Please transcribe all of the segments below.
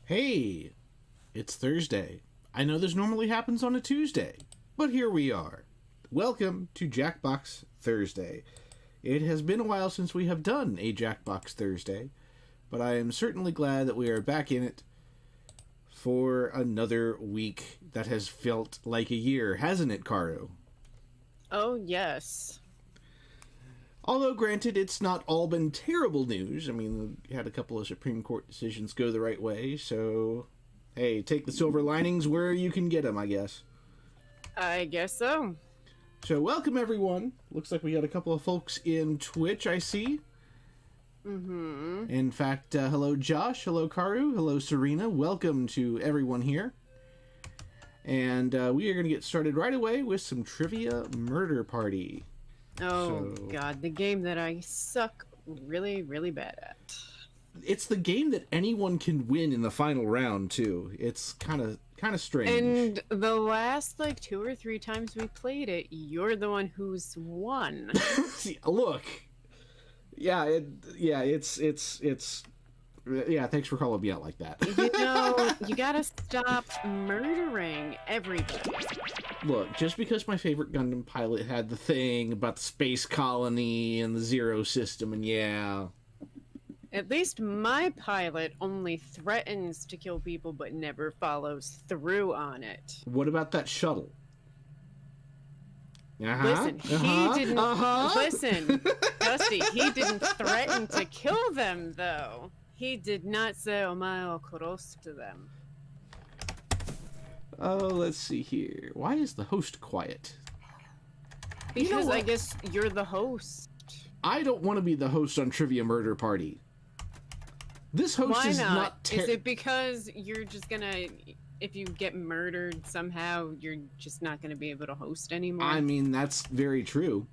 Hey, it's Thursday. I know this normally happens on a Tuesday, but here we are. Welcome to Jackbox Thursday. It has been a while since we have done a Jackbox Thursday, but I am certainly glad that we are back in it for another week that has felt like a year, hasn't it, Karu? Oh, yes. Although, granted, it's not all been terrible news. I mean, we had a couple of Supreme Court decisions go the right way, so, hey, take the silver linings where you can get them, I guess. I guess so. So, welcome, everyone. Looks like we got a couple of folks in Twitch, I see. Mm-hmm. In fact, hello, Josh. Hello, Karu. Hello, Serena. Welcome to everyone here. And we are going to get started right away with some Trivia Murder Party. Oh, God, the game that I suck really, really bad at. It's the game that anyone can win in the final round, too. It's kind of strange. And the last, 2 or 3 times we played it, you're the one who's won. See, look. Yeah, thanks for calling me out like that. You gotta stop murdering everybody. Look, just because my favorite Gundam pilot had the thing about the space colony and the Zero system, and yeah. At least my pilot only threatens to kill people but never follows through on it. What about that shuttle? Listen, he didn't... Listen, Dusty, he didn't threaten to kill them, though. He did not say "omae o korosu" to them. Oh, let's see here. Why is the host quiet? Because I guess you're the host. I don't want to be the host on Trivia Murder Party. This host is not... Is it because you're just gonna... If you get murdered somehow, you're just not gonna be able to host anymore? I mean, that's very true.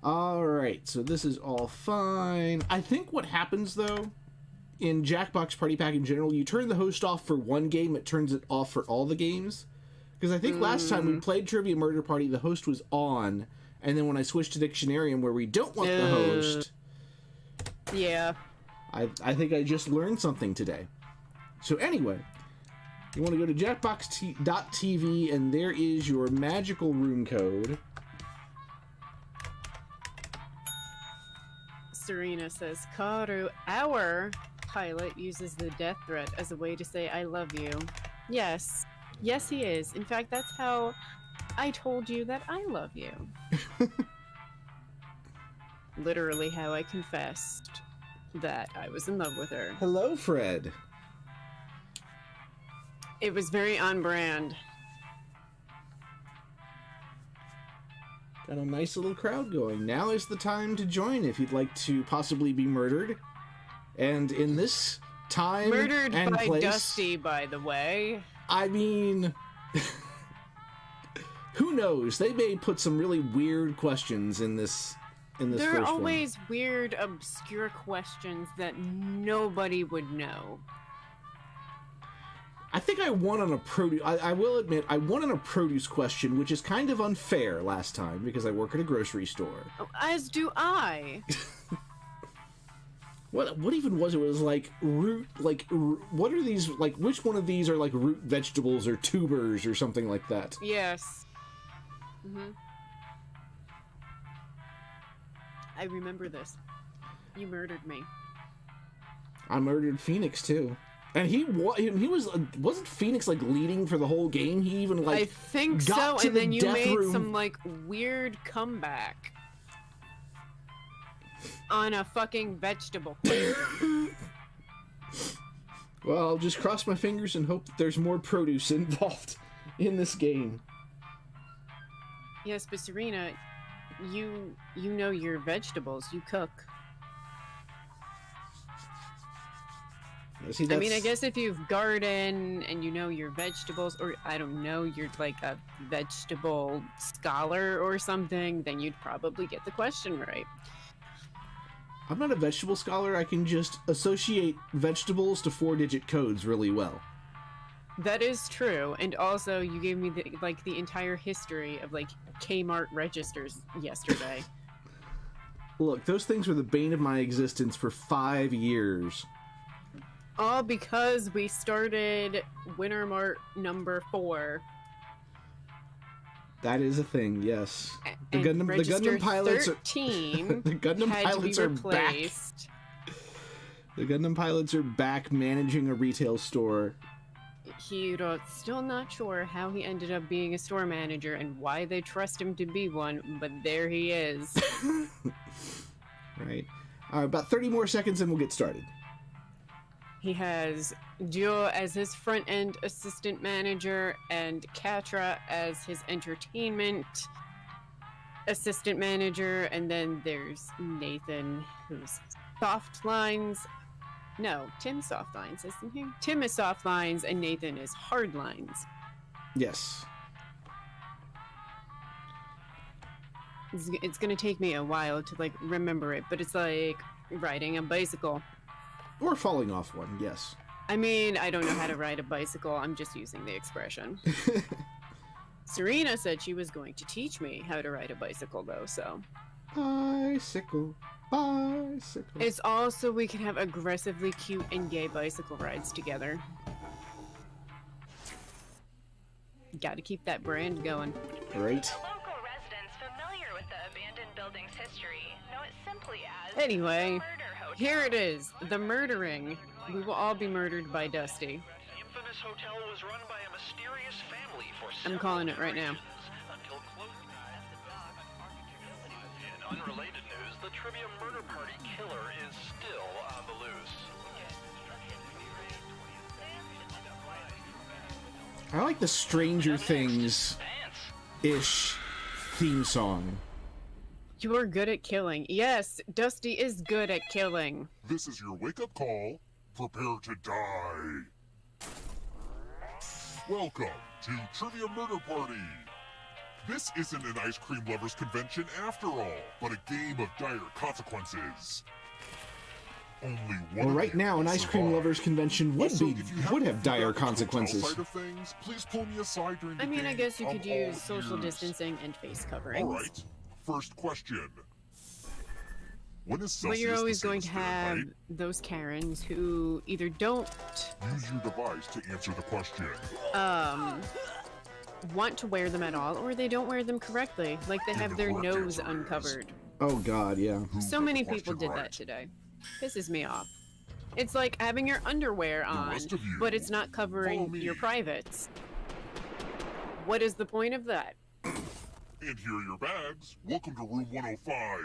Alright, so this is all fine. I think what happens, though, in Jackbox Party Pack in general, you turn the host off for one game, it turns it off for all the games. Because I think last time we played Trivia Murder Party, the host was on, and then when I switched to Dictionarium where we don't want the host... Yeah. I think I just learned something today. So anyway, you want to go to jackbox.tv, and there is your magical room code. Serena says, Karu, our pilot uses the death threat as a way to say I love you. Yes. Yes, he is. In fact, that's how I told you that I love you. Literally how I confessed that I was in love with her. Hello, Fred. It was very on brand. Got a nice little crowd going. Now is the time to join if you'd like to possibly be murdered. And in this time murdered and by place, Dusty, by the way. I mean, who knows? They may put some really weird questions in this. There are always weird, obscure questions that nobody would know. I think I won on a produce... I will admit, I won on a produce question, which is kind of unfair last time, because I work at a grocery store. Oh, as do I. What even was it? It was what are these, which one of these are, root vegetables or tubers or something like that? Yes. Mm-hmm. I remember this. You murdered me. I murdered Phoenix, too. And he wasn't Phoenix leading for the whole game? He even I think so, and then you made some weird comeback on a fucking vegetable question. Well, I'll just cross my fingers and hope that there's more produce involved in this game. Yes, but Serena, you know your vegetables. You cook. See, I mean, I guess if you've garden and you know your vegetables, or I don't know, you're a vegetable scholar or something, then you'd probably get the question right. I'm not a vegetable scholar. I can just associate vegetables to 4-digit codes really well. That is true, and also you gave me the entire history of Kmart registers yesterday. Look, those things were the bane of my existence for 5 years. All because we started Winter Mart number 4. That is a thing, yes. The And Gundam pilots 13 the Gundam had pilots to are be back. replaced. The Gundam pilots are back managing a retail store. He's still not sure how he ended up being a store manager and why they trust him to be one, but there he is. Right. About 30 more seconds and we'll get started. He has Duo as his front-end assistant manager and Katra as his entertainment assistant manager, and then there's Nathan, who's soft lines. No, Tim's soft lines, isn't he? Tim is soft lines and Nathan is hard lines. Yes. It's gonna take me a while to like remember it, but it's like riding a bicycle. Or falling off one, yes. I mean, I don't know how to ride a bicycle. I'm just using the expression. Serena said she was going to teach me how to ride a bicycle, though, so. Bicycle, bicycle. It's all so we can have aggressively cute and gay bicycle rides together. Gotta keep that brand going. Right. The local residents familiar with the abandoned building's history know it simply as Anyway, Murder Hotel. here it is, the murdering. We will all be murdered by Dusty. The infamous hotel was run by a mysterious family for I'm calling it right now. until close. In unrelated news, the trivia murder party killer is still on the loose. I like the Stranger Things-ish Pants. theme song. You're good at killing. Yes, Dusty is good at killing. This is your wake-up call. Prepare to die. Welcome to Trivia Murder Party. This isn't an ice cream lovers convention after all, but a game of dire consequences. Only one. Well, of right you now, an will ice cream survive. lovers convention would Also, be if you happen would to have figure dire out the hotel consequences. side of things, please pull me aside during the I mean, I game. guess you could I'm use all social ears. distancing and face coverings. All right. First question. When is Celsius But you're always the going to same as have Fahrenheit? those Karens who either don't Use your device to answer the question. want to wear them at all, or they don't wear them correctly. Like they have their correct nose answer is- uncovered. Oh God, yeah. Who So got many the people question did right? that today. Pisses me off. It's like having your underwear on, rest of you, but it's not follow covering me. your privates. What is the point of that? And here are your bags. Welcome to room 105.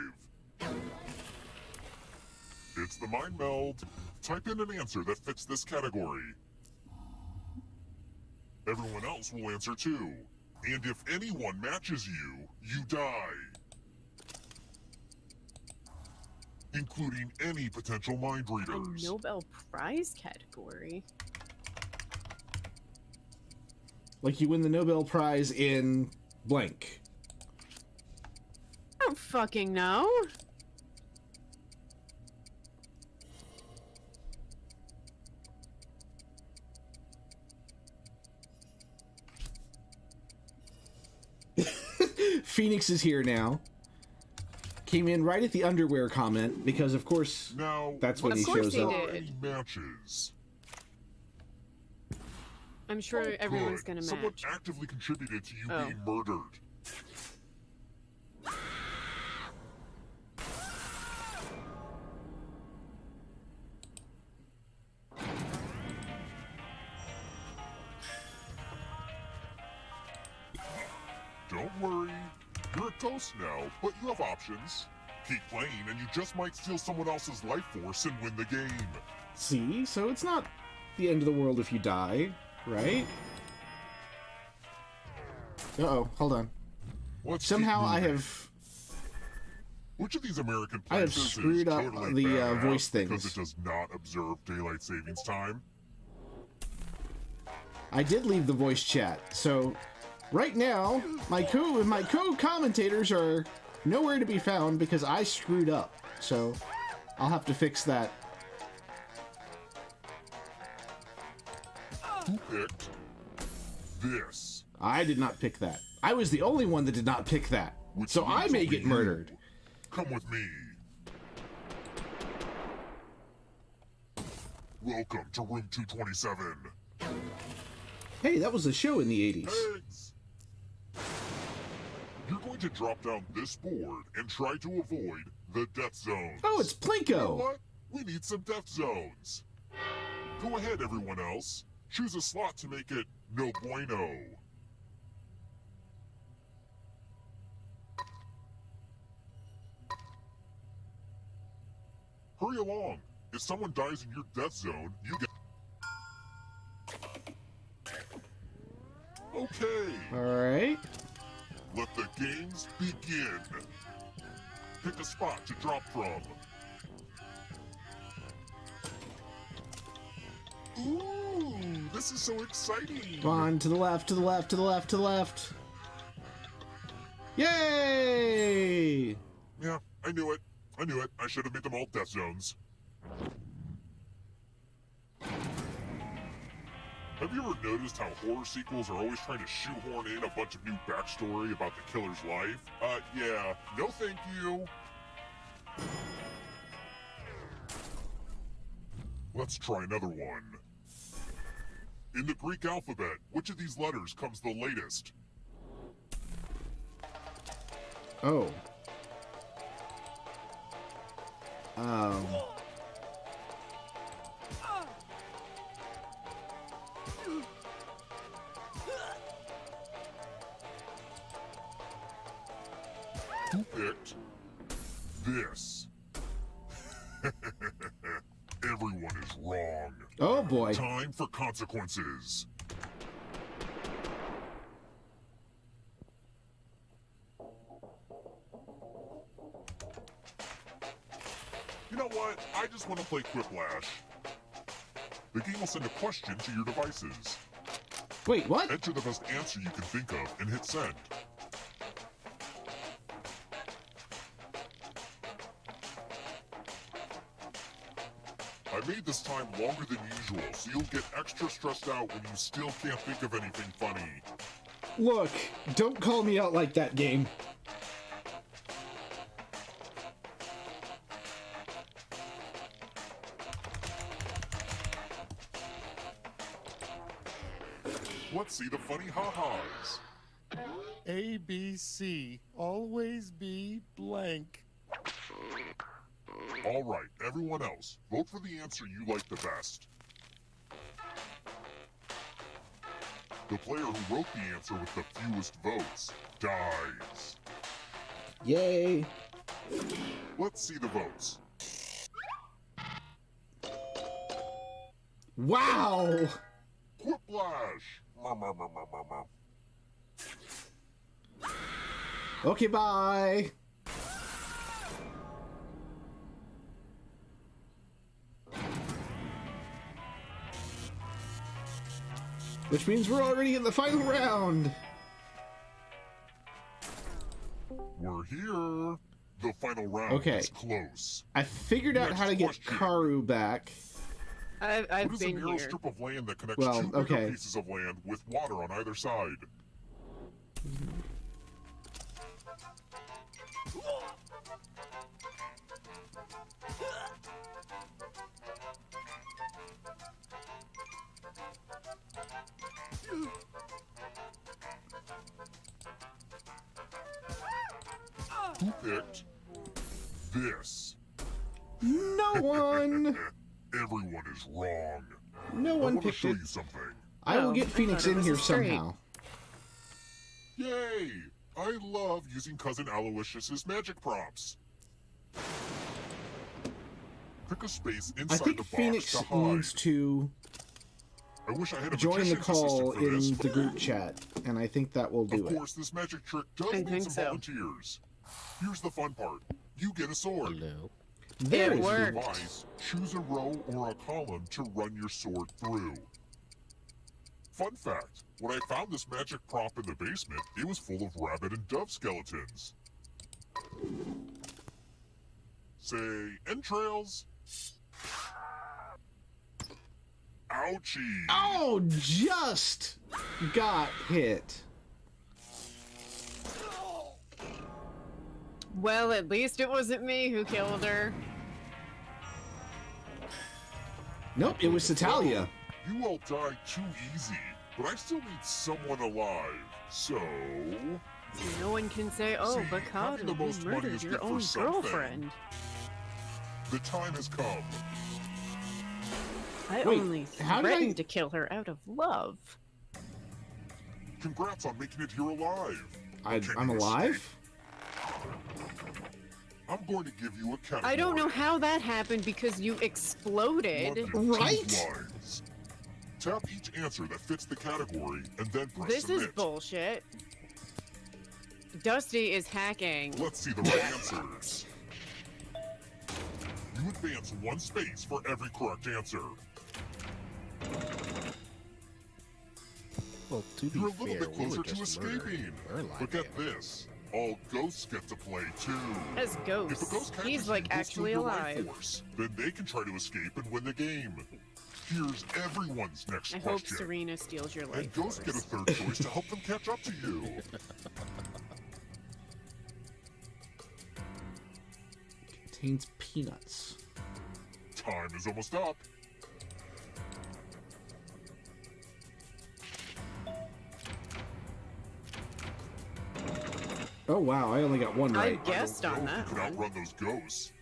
It's the mind meld. Type in an answer that fits this category. Everyone else will answer too. And if anyone matches you, you die. Including any potential mind A readers. Nobel Prize category? Like you win the Nobel Prize in blank. I don't fucking know. Phoenix is here now. Came in right at the underwear comment because, of course, Now, That's when let's he see shows if there up. are Did. any matches. I'm sure Oh, everyone's good. gonna Someone match. actively contributed to you Oh. being murdered. Don't worry. You're a ghost now, but you have options. Keep playing and you just might steal someone else's life force and win the game. see, so it's not the end of the world if you die, right? Uh-oh, hold on. Let's keep Somehow I moving. have... Which of these American I have places screwed is up totally the, badass voice because things. it does not observe daylight savings time? I did leave the voice chat, so right now my co-commentators are nowhere to be found because I screwed up. So I'll have to fix that. Who picked this? I did not pick that. I was the only one that did not pick that. Which So I means may only get you. murdered. Come with me. Welcome to room 227. Hey, that was a show in the 80s. Eggs! You're going to drop down this board and try to avoid the death zones. Oh, it's You know Plinko! what? We need some death zones. Go ahead, everyone else. Choose a slot to make it no bueno. Hurry along. If someone dies in your death zone, you get... Okay, Alright. let the games begin. Pick a spot to drop from. Ooh, this is so exciting. Come on, to the left, to the left, to the left, to the left. Yay! Yeah, I knew it. I knew it. I should have made them all death zones. Have you ever noticed how horror sequels are always trying to shoehorn in a bunch of new backstory about the killer's life? Yeah. No thank you. Let's try another one. In the Greek alphabet, which of these letters comes the latest? Oh. Who picked this? Everyone is wrong. Oh boy. Time for consequences. You know what? I just want to play Quiplash. The game will send a question to your devices. Wait, what? Enter the best answer you can think of and hit send. I made this time longer than usual, so you'll get extra stressed out when you still can't think of anything funny. Look, don't call me out like that, game. Let's see the funny ha-has. A, B, C. Always be blank. All right, everyone else, vote for the answer you like the best. The player who wrote the answer with the fewest votes dies. Yay. Let's see the votes. Wow! Quiplash! Okay, bye. Which means we're already in the final round. We're here. The final round Okay. is close. I figured out Next how to get question. Karu back. I've What is a been narrow here. strip of land that connects Well, two bigger okay. pieces of land with water on either side? Who picked this? No one. Everyone is wrong. No I one want to picked show it. you something. I will Oh, get I Phoenix thought it in was here a straight. somehow. Yay! I love using Cousin Aloysius's magic props. Pick a space I inside think the box Phoenix to hide. needs to I wish I had a join the magician's call assistant for in this, the group chat, and I think that will do Of it. course, this magic trick does I need think some so. volunteers. Here's the fun part. You get a sword. There It it is. worked. Device, choose a row or a column to run your sword through. Fun fact, when I found this magic prop in the basement, it was full of rabbit and dove skeletons. Say, entrails. Ouchie. Oh, just got hit. Well, at least it wasn't me who killed her. Nope, it was Satalia. You all died too easy, but I still need someone alive. So... No one can say, oh, See, having Bacado, the most you money murdered is your good for own something. girlfriend. the time has come. I Wait, only how did I- threatened to kill her out of love. Congrats on making it here alive. I'm alive? I'm going to give you a category. I don't know how that happened because you exploded. London, Right? 2 lines. Tap each answer that fits the category and then press This submit. is bullshit. Dusty is hacking. Let's see the right answers. You advance 1 space for every correct answer. Well, to be You're a fair, little bit we were closer to just murdering escaping. her alive But get animal. this. All ghosts get to play too. As If a ghosts. ghost catches He's you, like you'll actually steal your life alive. force. Then they can try to escape and win the game. Here's everyone's next I hope question. Serena steals your And life ghosts get a force. third choice to help them catch up to you. Contains peanuts. Time is almost up. Oh wow, I only got one I right. guessed I on don't know if that you can one. outrun those ghosts.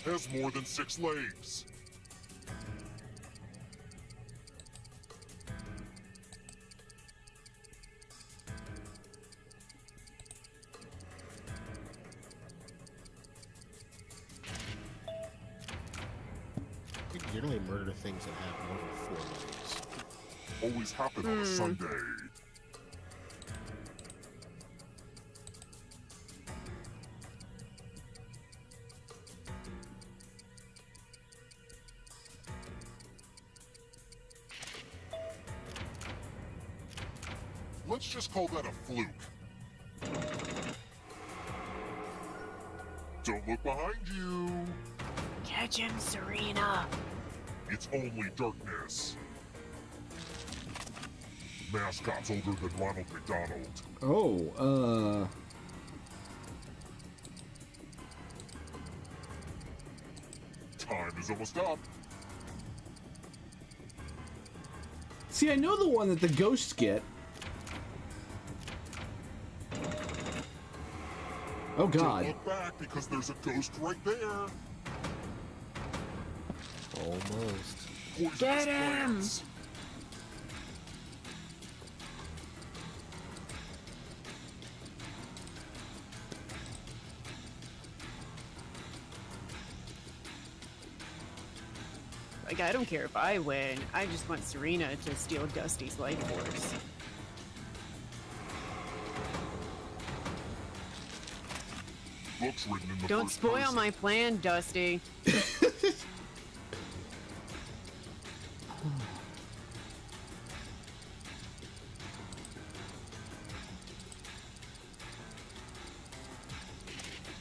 Has more than 6 legs. You generally murder things that have more than 4 legs. Always happen on a Sunday. Let's just call that a fluke. Don't look behind you. Catch him, Serena. It's only darkness. Mascot's older than Ronald McDonald. Oh, Time is almost up. see, I know the one that the ghosts get. Oh Don't god. look back because there's a ghost right there. Almost. Poisonous Get him! plants. Like, I don't care if I win. I just want Serena to steal Dusty's life force. Books written in the Don't first spoil person. my plan, Dusty.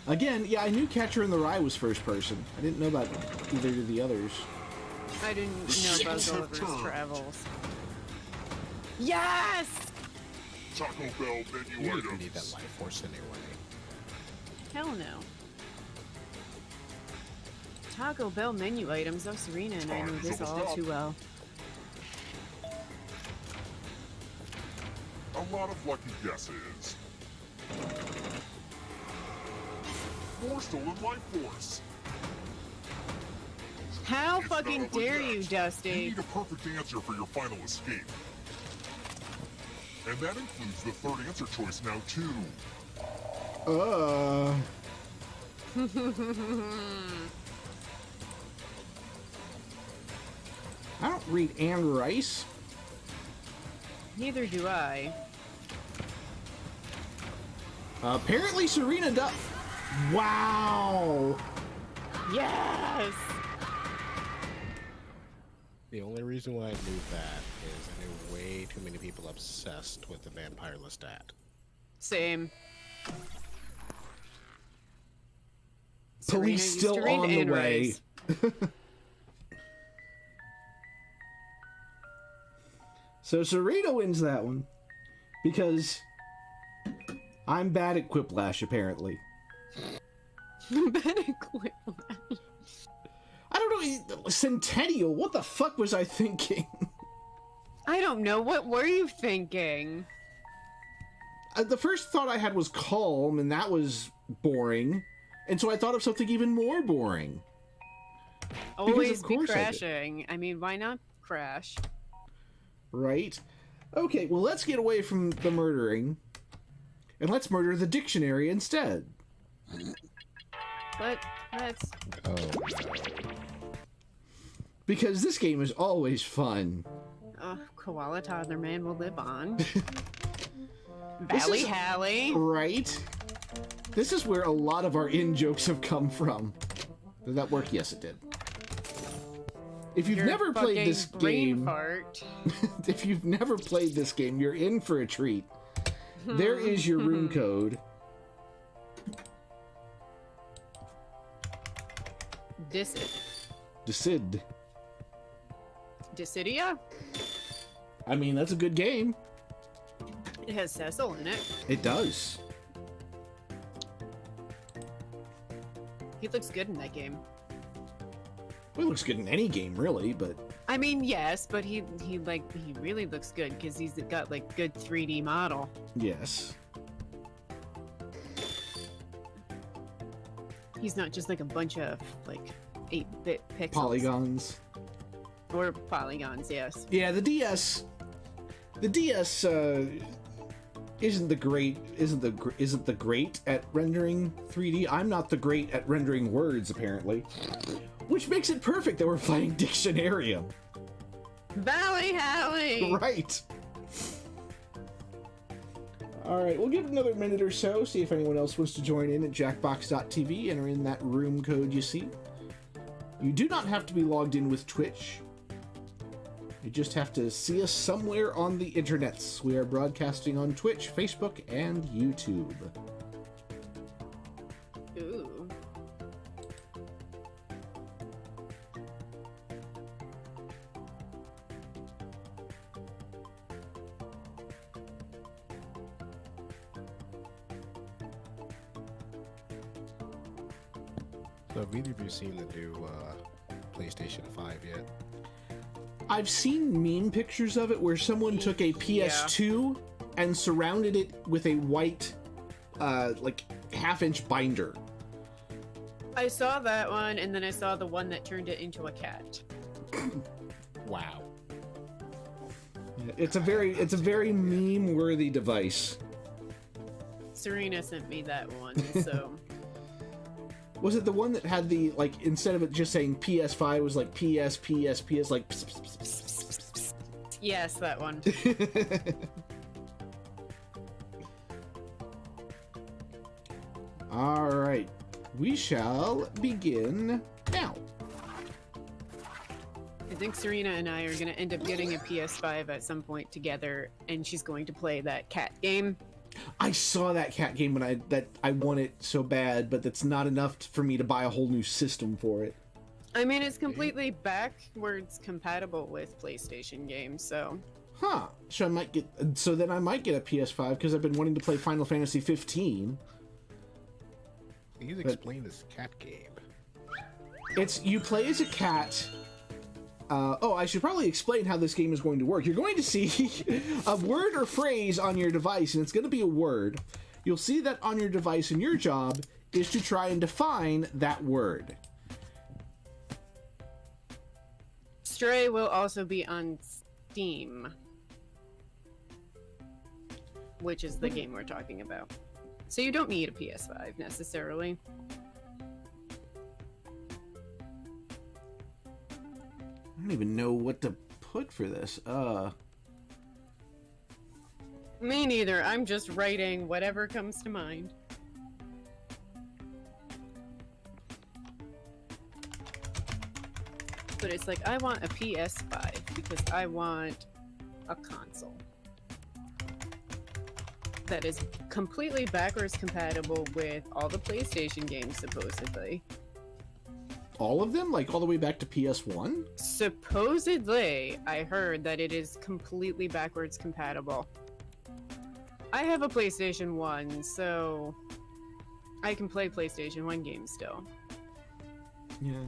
Again, yeah, I knew Catcher in the Rye was first person. I didn't know about either of the others. I didn't know Shit, about have Gulliver's turned. Travels. Yes! Taco Bell You menu didn't need that items. life force anyway. Hell no. Taco Bell menu items. Oh, Serena and I know this all too well. A lot of lucky guesses. 4 stolen life force. How It's not fucking over dare yet. you, You Dusty? need a perfect answer for your final escape. And that includes the third answer choice now, too. I don't read Anne Rice. Neither do I. Apparently Serena does. Wow. Yes! The only reason why I knew that is I knew way too many people obsessed with the vampire Lestat. Same. Police Serena used still to read on the Anne way. Rice. So Serena wins that one because I'm bad at quiplash, apparently. Bad at Quiplash. I don't know. Centennial. What the fuck was I thinking? I don't know. What were you thinking? The first thought I had was calm, and that was boring. And so I thought of something even more boring. Always be course I did. crashing. I mean, why not crash? Right? Okay, well, let's get away from the murdering. And let's murder the dictionary instead. Let's. Oh no. Because this game is always fun. Oh, koala toddler man will live on. This Valley is- Hallie. Right? This is where a lot of our in-jokes have come from. Did that work? Yes, it did. If you've Your never played fucking this brain game... fart. If you've never played this game, you're in for a treat. There is your room code. Decid. Dissidia? I mean, that's a good game. It has Cecil in it. It does. He looks good in that game. Well, it looks good in any game, really, but... I mean, yes, but he really looks good because he's got like good 3D model. Yes. He's not just like a bunch of like 8-bit pixels. Polygons. Or polygons, yes. Yeah, the DS... The DS, isn't the great at rendering 3D. I'm not the great at rendering words, apparently. Which makes it perfect that we're playing Dictionarium. Valley Hallie! Right. Alright, we'll give it another minute or so, see if anyone else wants to join in at jackbox.tv, enter in that room code you see. You do not have to be logged in with Twitch. You just have to see us somewhere on the internets. We are broadcasting on Twitch, Facebook, and YouTube. Ooh. So have either of you seen the new PlayStation 5 yet? I've seen meme pictures of it where someone took a PS2 and surrounded it with a white, like, half-inch binder. I saw that one, and then I saw the one that turned it into a cat. Wow. It's a very meme-worthy device. Serena sent me that one, so... Was it the one that had the, like, instead of it just saying PS5, it was like PS, like... Pss, pss, pss, pss, pss, Yes, that one. pss. Alright. We shall begin now. I think Serena and I are going to end up getting a PS5 at some point together, and she's going to play that cat game. I saw that cat game when I want it so bad, but that's not enough for me to buy a whole new system for it. I mean, it's completely backwards compatible with PlayStation games, so... Huh. So then I might get a PS5 because I've been wanting to play Final Fantasy 15. Please explain this cat game. You play as a cat. I should probably explain how this game is going to work. You're going to see a word or phrase on your device, and it's going to be a word. You'll see that on your device, and your job is to try and define that word. Stray will also be on Steam, which is the game we're talking about. So you don't need a PS5 necessarily. I don't even know what to put for this. Me neither. I'm just writing whatever comes to mind. But it's like, I want a PS5 because I want a console that is completely backwards compatible with all the PlayStation games, supposedly. All of them? Like all the way back to PS1? Supposedly, I heard that it is completely backwards compatible. I have a PlayStation 1, so I can play PlayStation 1 games still. Yeah.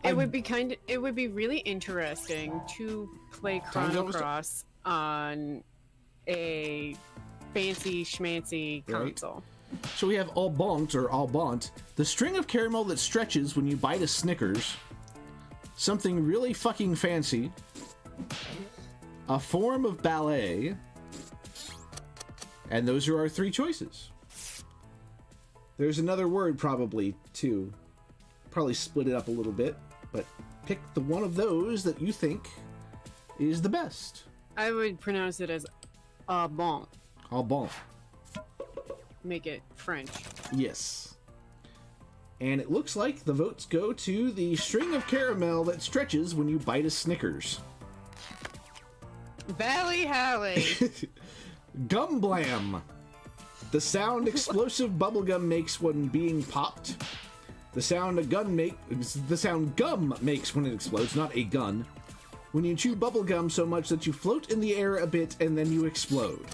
It would be really interesting to play Chrono Cross on a fancy schmancy console. So we have Au Bon, or Au Bon, the string of caramel that stretches when you bite a Snickers, something really fucking fancy, a form of ballet, and those are our three choices. There's another word probably, too. Probably split it up a little bit, but pick the one of those that you think is the best. I would pronounce it as Au Bon. Au Bon. Make it French. Yes. And it looks like the votes go to the string of caramel that stretches when you bite a Snickers. Valley Halley. Gum Blam. The sound explosive bubblegum makes when being popped. The sound gum makes when it explodes, not a gun. When you chew bubblegum so much that you float in the air a bit and then you explode.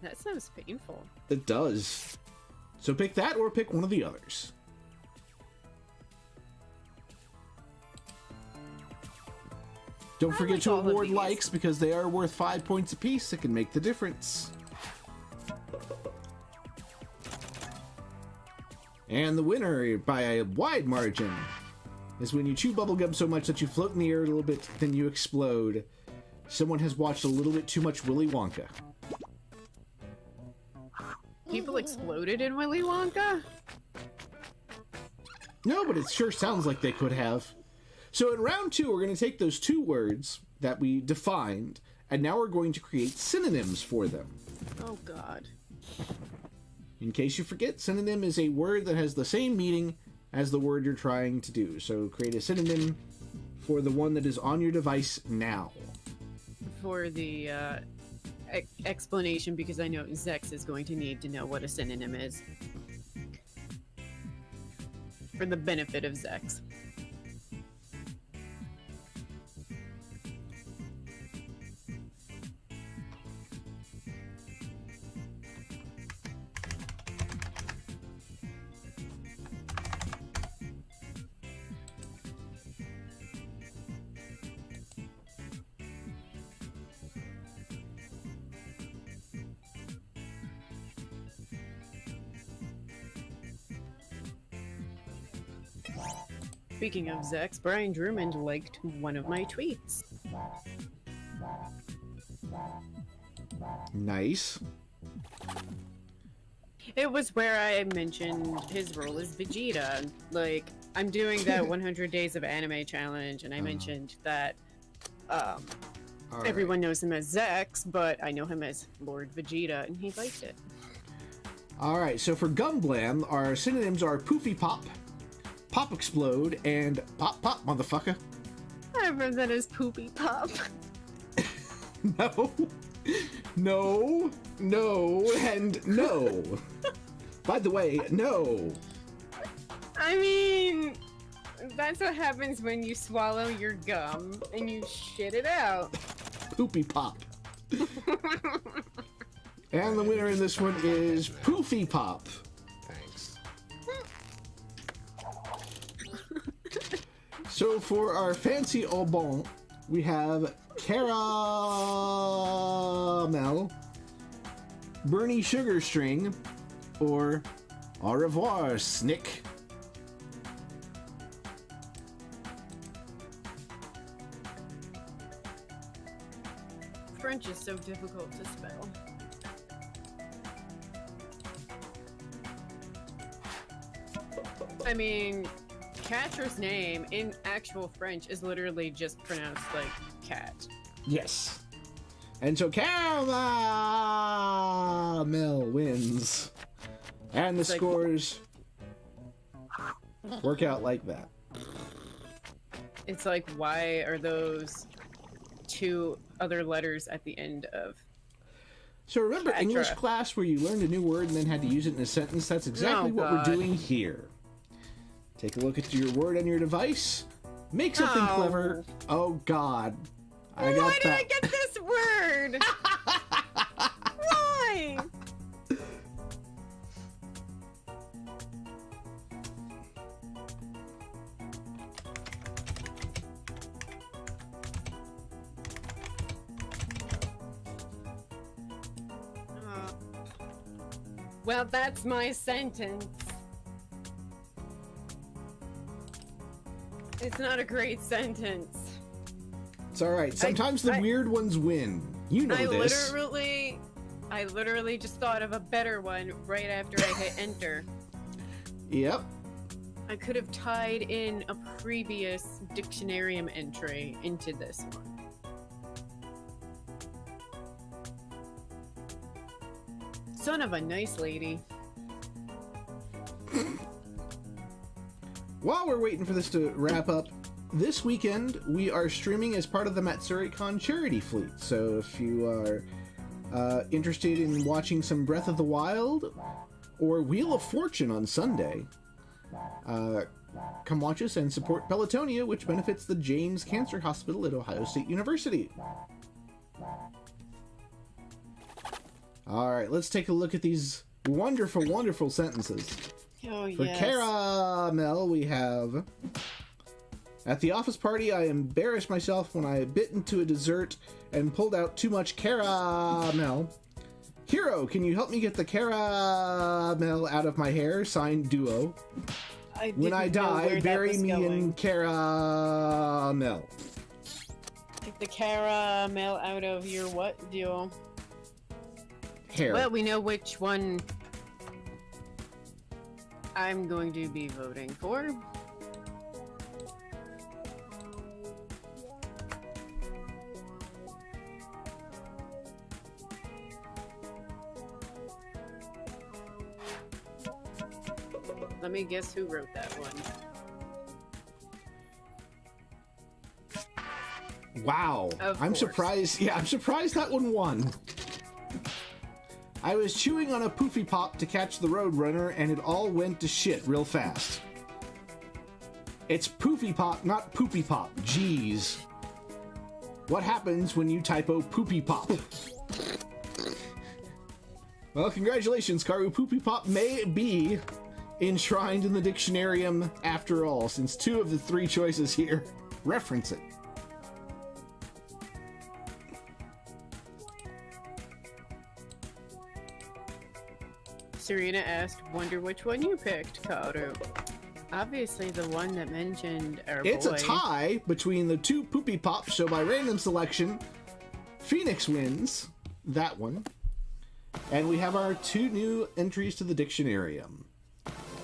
That sounds painful. It does. So pick that or pick one of the others. Don't forget to award likes because they are worth 5 points apiece. It can make the difference. And the winner by a wide margin is when you chew bubblegum so much that you float in the air a little bit, then you explode. Someone has watched a little bit too much Willy Wonka. People exploded in Willy Wonka? No, but it sure sounds like they could have. So in round 2, we're going to take those two words that we defined, and now we're going to create synonyms for them. Oh, God. In case you forget, synonym is a word that has the same meaning as the word you're trying to do. So create a synonym for the one that is on your device now. For the explanation, because I know Zex is going to need to know what a synonym is. For the benefit of Zex. Speaking of Zex, Brian Drummond liked one of my tweets. Nice. It was where I mentioned his role as Vegeta. Like, I'm doing that 100 Days of Anime challenge, and I mentioned that everyone knows him as Zex, but I know him as Lord Vegeta, and he liked it. Alright, so for Gum Blam, our synonyms are Poofy Pop, Pop Explode, and Pop Pop, motherfucker. I remember that as Poopy Pop. No. No. No. And no. By the way, no. I mean, that's what happens when you swallow your gum and you shit it out. Poopy Pop. And the winner in this one is Poofy Pop. Thanks. So for our fancy au bon, we have caramel, Bernie Sugar String, or au revoir, Snick. French is so difficult to spell. I mean, Catra's name in actual French is literally just pronounced like cat. Yes. And so Caramel wins. And the scores work out like that. It's like, why are those two other letters at the end of... So remember Catra. English class where you learned a new word and then had to use it in a sentence? That's exactly what we're doing here. Take a look at your word on your device. Make something clever. Oh, God. I got Why did that. I get this word? Why? Well, that's my sentence. It's not a great sentence. It's alright. Sometimes the weird ones win. You know this. I literally just thought of a better one right after I hit enter. Yep. I could have tied in a previous Dictionarium entry into this one. Son of a nice lady. While we're waiting for this to wrap up, this weekend we are streaming as part of the MatsuruCon charity fleet. So if you are interested in watching some Breath of the Wild or Wheel of Fortune on Sunday, come watch us and support Pelotonia, which benefits the James Cancer Hospital at Ohio State University. Alright, let's take a look at these wonderful, wonderful sentences. Oh, For yes. Caramel, we have... At the office party, I embarrassed myself when I bit into a dessert and pulled out too much caramel. Hero, can you help me get the caramel out of my hair? Signed, Duo. When I die, bury me in caramel. Get the caramel out of your what, Duo? Hair. Well, we know which one I'm going to be voting for. Let me guess who wrote that one. Wow. Of I'm course. surprised. Yeah, I'm surprised that one won. I was chewing on a Poofy Pop to catch the Roadrunner, and it all went to shit real fast. It's Poofy Pop, not Poopy Pop. Jeez. What happens when you typo Poopy Pop? Well, congratulations, Karu. Poopy Pop may be enshrined in the Dictionarium after all, since 2 of the 3 choices here reference it. Serena asked, wonder which one you picked, Kaoru. Obviously the one that mentioned our It's boy. a tie between the 2 Poopy Pops, so by random selection, Phoenix wins that one. And we have our 2 new entries to the Dictionarium.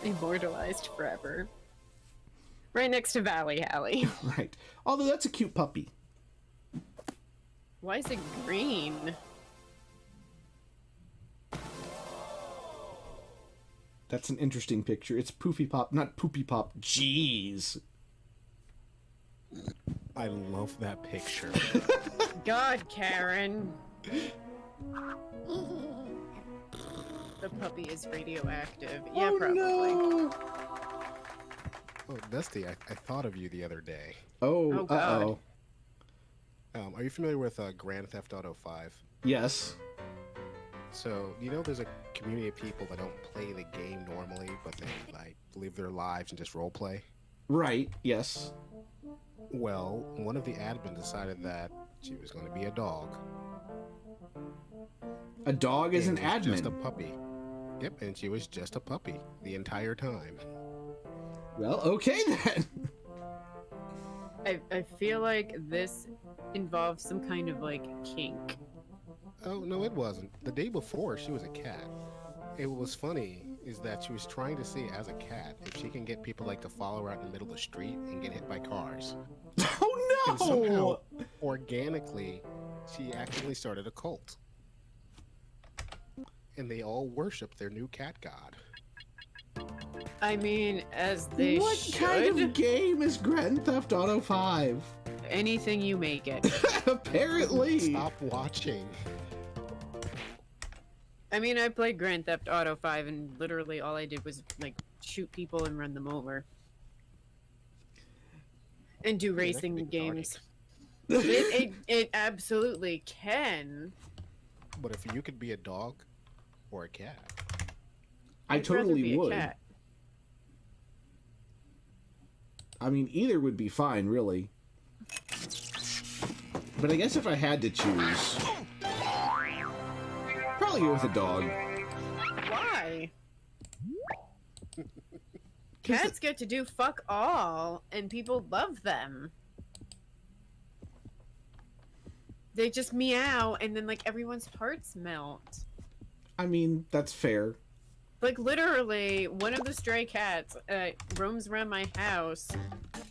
Immortalized forever. Right next to Valley Alley. Right. Although that's a cute puppy. Why is it green? That's an interesting picture. It's Poofy Pop, not Poopy Pop. Jeez. I love that picture. God, Karen. The puppy is radioactive. Yeah, Oh, probably. no. Oh, Dusty, I thought of you the other day. Oh, Oh, God. uh-oh. Are you familiar with Grand Theft Auto 5? Yes. So, you know there's a community of people that don't play the game normally, but they, like, live their lives and just roleplay? Right, yes. Well, one of the admins decided that she was going to be a dog. A dog is an And was just a admin. puppy. Yep, and she was just a puppy the entire time. Well, okay then. I feel like this involves some kind of, like, kink. Oh, no, it wasn't. The day before, she was a cat. And what was funny is that she was trying to see, as a cat, if she can get people, like, to follow her out in the middle of the street and get hit by cars. Oh And somehow, no! organically, she actually started a cult. And they all worship their new cat god. I mean, as they What should. kind of game is Grand Theft Auto 5? Anything you make it. Apparently. Stop watching. I mean, I played Grand Theft Auto 5 and literally all I did was, like, shoot people and run them over. And do that could racing be games. It absolutely can. But if you could be a dog or a cat, I I'd rather totally be a would. cat. I mean, either would be fine, really. But I guess if I had to choose, probably go with a dog. Why? Cats get to do fuck all, and people love them. They just meow, and then, like, everyone's hearts melt. I mean, that's fair. Like, literally, one of the stray cats roams around my house,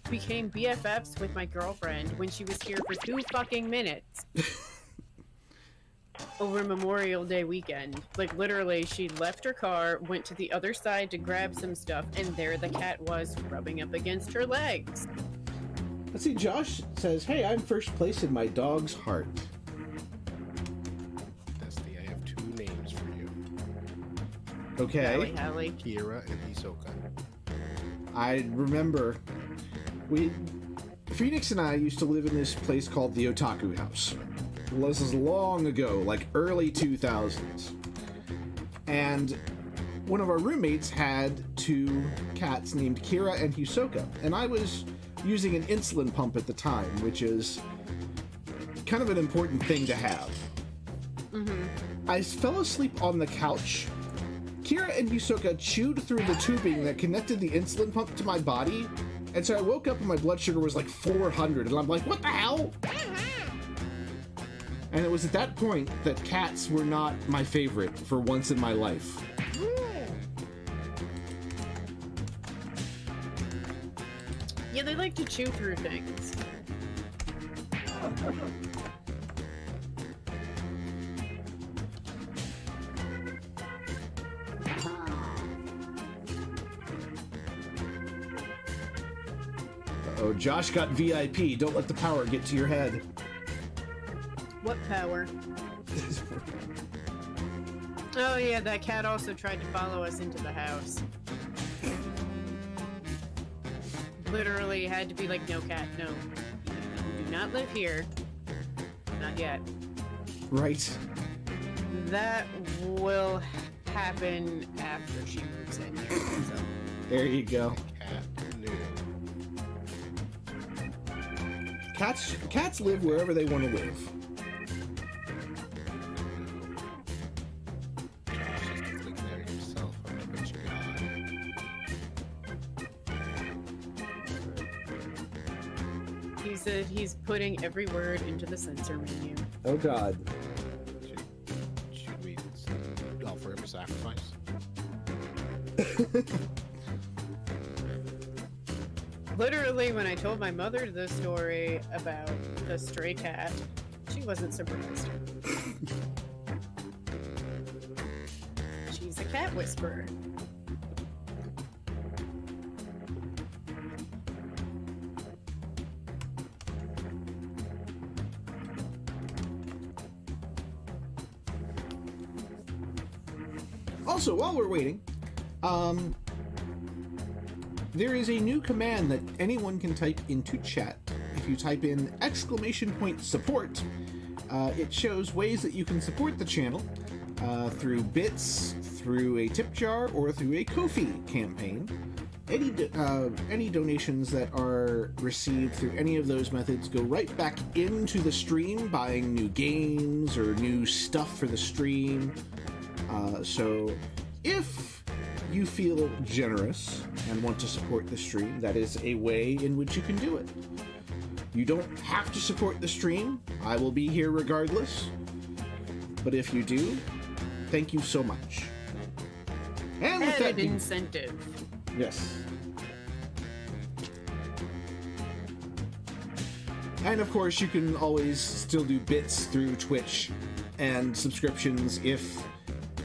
became BFFs with my girlfriend when she was here for 2 fucking minutes. Over Memorial Day weekend. Like, literally, she left her car, went to the other side to grab some stuff, and there the cat was, rubbing up against her legs. Let's see, Josh says, hey, I'm first place in my dog's heart. Dusty, I have 2 names for you. Okay. Hallie. Kira and Hisoka. I remember Phoenix and I used to live in this place called the Otaku House. This was long ago, like early 2000s. And one of our roommates had 2 cats named Kira and Hisoka. And I was using an insulin pump at the time, which is kind of an important thing to have. Mm-hmm. I fell asleep on the couch. Kira and Hisoka chewed through the tubing that connected the insulin pump to my body. And so I woke up and my blood sugar was like 400. And I'm like, what the hell? And it was at that point that cats were not my favorite for once in my life. Yeah, they like to chew through things. Uh-oh, Josh got VIP. Don't let the power get to your head. What power? Oh yeah, that cat also tried to follow us into the house. Literally had to be like, no cat, no. You do not live here. Not yet. Right. That will happen after she moves in here. So. There you go. Cat knew. Cats live wherever they want to live. Josh is declaring himself a rich god. He said he's putting every word into the censor menu. Oh God. Should we offer him a sacrifice? Literally, when I told my mother the story about the stray cat, she wasn't surprised. She's a cat whisperer. Also, while we're waiting, there is a new command that anyone can type into chat. If you type in !support, it shows ways that you can support the channel through bits, through a tip jar, or through a Ko-fi campaign. Any donations that are received through any of those methods go right back into the stream, buying new games or new stuff for the stream. So if you feel generous and want to support the stream, that is a way in which you can do it. You don't have to support the stream. I will be here regardless. But if you do, thank you so much. And with that Added incentive. yes. And of course, you can always still do bits through Twitch and subscriptions if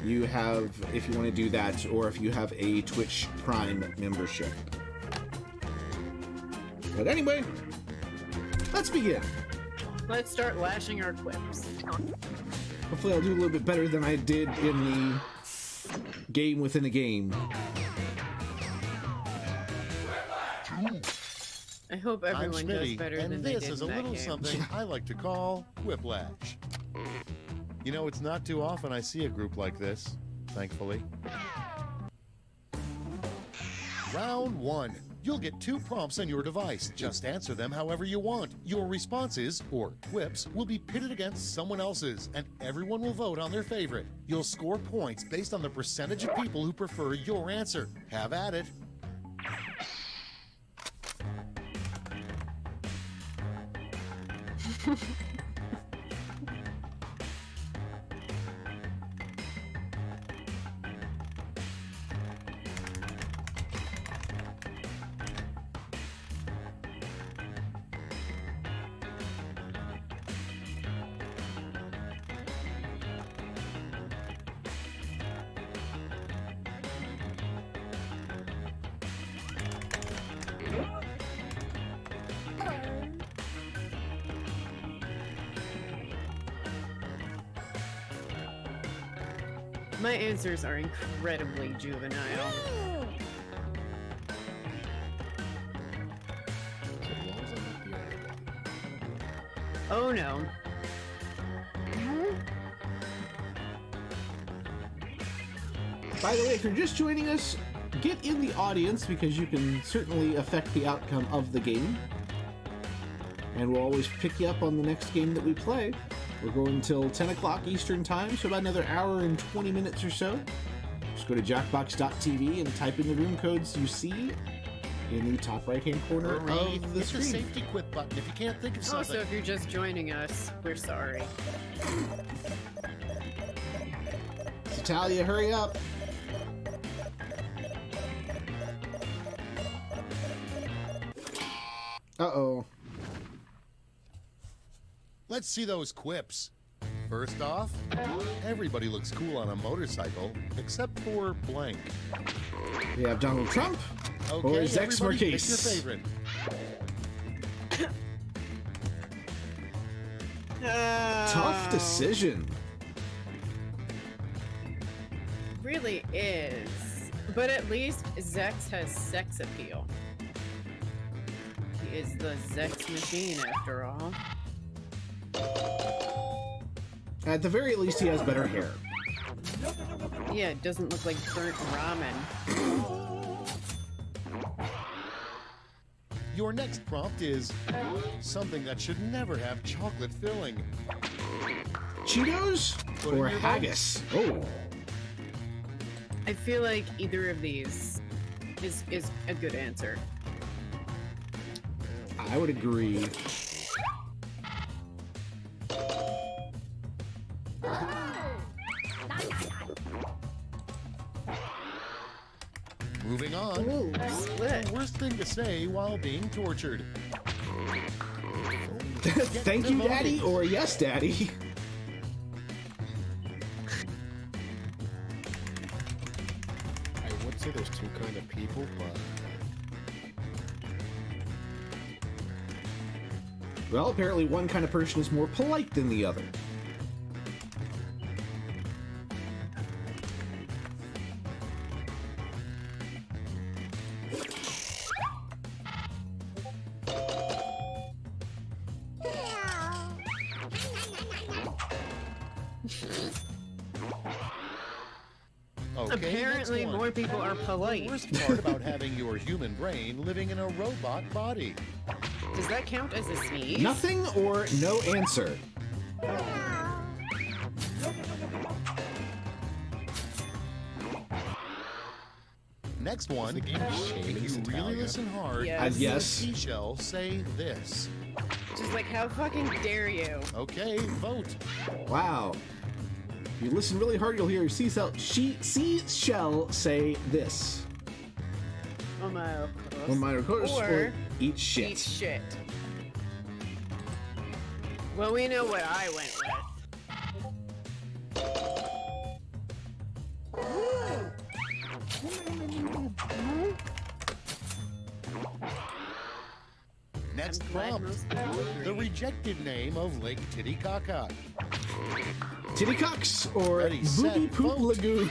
you want to do that, or if you have a Twitch Prime membership. But anyway, let's begin. Let's start lashing our quips. Hopefully I'll do a little bit better than I did in the game within a game. I hope I'm everyone does Smitty, better and than they this did is a in that little game. something I like to call whiplash. You know, it's not too often I see a group like this, thankfully. Round 1. You'll get 2 prompts on your device. Just answer them however you want. Your responses, or quips, will be pitted against someone else's, and everyone will vote on their favorite. You'll score points based on the percentage of people who prefer your answer. Have at it. My answers are incredibly juvenile. So as long as I'm not the only one. Oh no. By the way, if you're just joining us, get in the audience because you can certainly affect the outcome of the game. And we'll always pick you up on the next game that we play. We're going until 10 o'clock Eastern Time, so about another hour and 20 minutes or so. Just go to jackbox.tv and type in the room codes you see in the top right-hand corner of the Hit the screen. safety quit button if you can't think of Also, something. if you're just joining us, we're sorry. Talia, hurry up! Uh-oh. Let's see those quips. First off, everybody looks cool on a motorcycle, except for blank. We have Donald Trump Okay, or Zex everybody pick Marquise. your favorite. Tough decision. Really is. But at least Zex has sex appeal. He is the Zex machine, after all. At the very least, he has better hair. Yeah, it doesn't look like burnt ramen. Your next prompt is something that should never have chocolate filling. Cheetos Put in or your haggis? Oh, I feel like either of these is a good answer. I would agree. Moving on. Ooh, split. The worst thing to say while being tortured. Thank you, Daddy, or yes, Daddy. I would say there's 2 kind of people, but Well, apparently one kind of person is more polite than the other. Okay, Apparently, next one. more people are The polite. worst part about having your human brain living in a robot body. Does that count as a sneeze? Nothing or no answer. Next one, the game Shame if you in really Italia? listen hard, Yes. as Yes. the seashell, say this. Just like, how fucking dare you? Okay, vote. Wow. If you listen really hard, you'll hear seashell say this. Oh my Or minor course, or Or eat shit. eat shit. Well, we know what I went with. Next I'm glad prompt. most people The agree. rejected name of Lake Titicaca. Tittycocks or Ready, set, Booby Poop vote. Lagoon.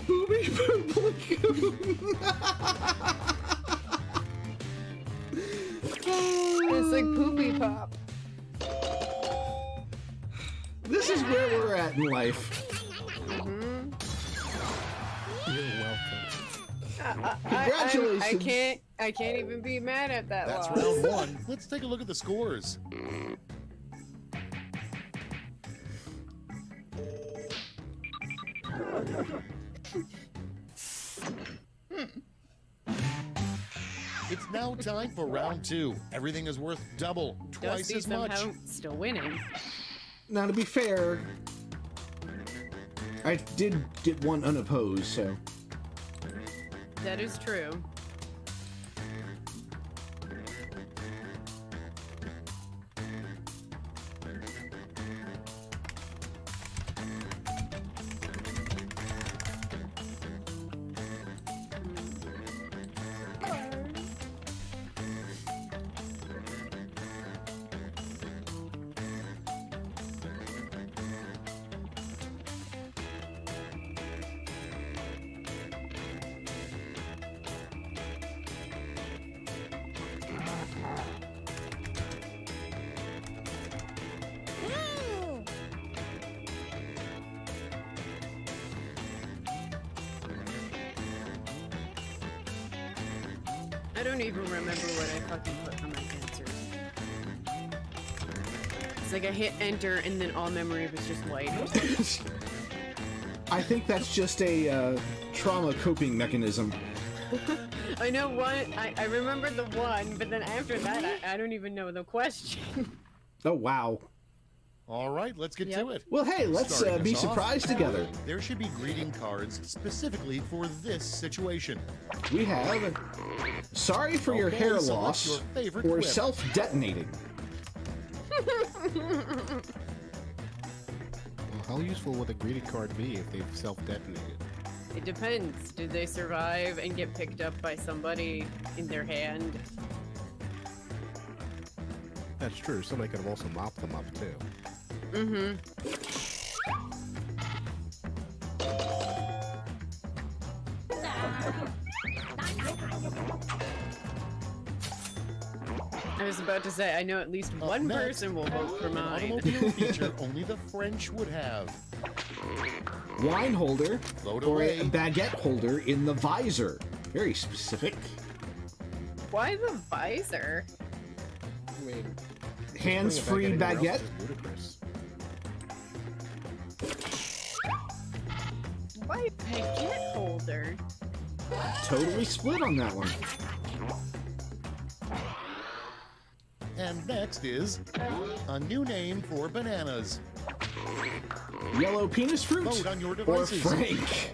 Booby Poop Lagoon. It's like poopy pop. this is where we're at in life. You're welcome. Congratulations. I can't even be mad at that That's loss. round one. Let's take a look at the scores. It's now time for round two. Everything is worth double, twice Dusty as much. somehow still winning. Now, to be fair, I did get one unopposed, so. That is true. I don't even remember what I fucking put for my answers. It's like I hit enter and then all memory was just white. I think that's just a trauma coping mechanism. I know one, I remember the one, but then after that, I don't even know the question. Oh, wow. All right, let's get Yep. to it. Well, hey, let's Starting be us off, surprised together. There should be greeting cards specifically for this situation. We have sorry for your Okay, hair so loss what's your favorite or whip? self-detonating. Well, how useful would a greeting card be if they've self-detonated? It depends. Did they survive and get picked up by somebody in their hand? That's true. Somebody could have also mopped them up, too. Mm-hmm. I was about to say, I know at least Up one next, person will vote for an mine. automobile feature only the French would have. Wine holder Vote or away. a baguette holder in the visor. Very specific. Why the visor? I mean, Hands-free bringing it back baguette. anywhere else is ludicrous. Why baguette holder? Totally split on that one. And next is a new name for bananas. Yellow penis fruit Vote on your or devices. Frank.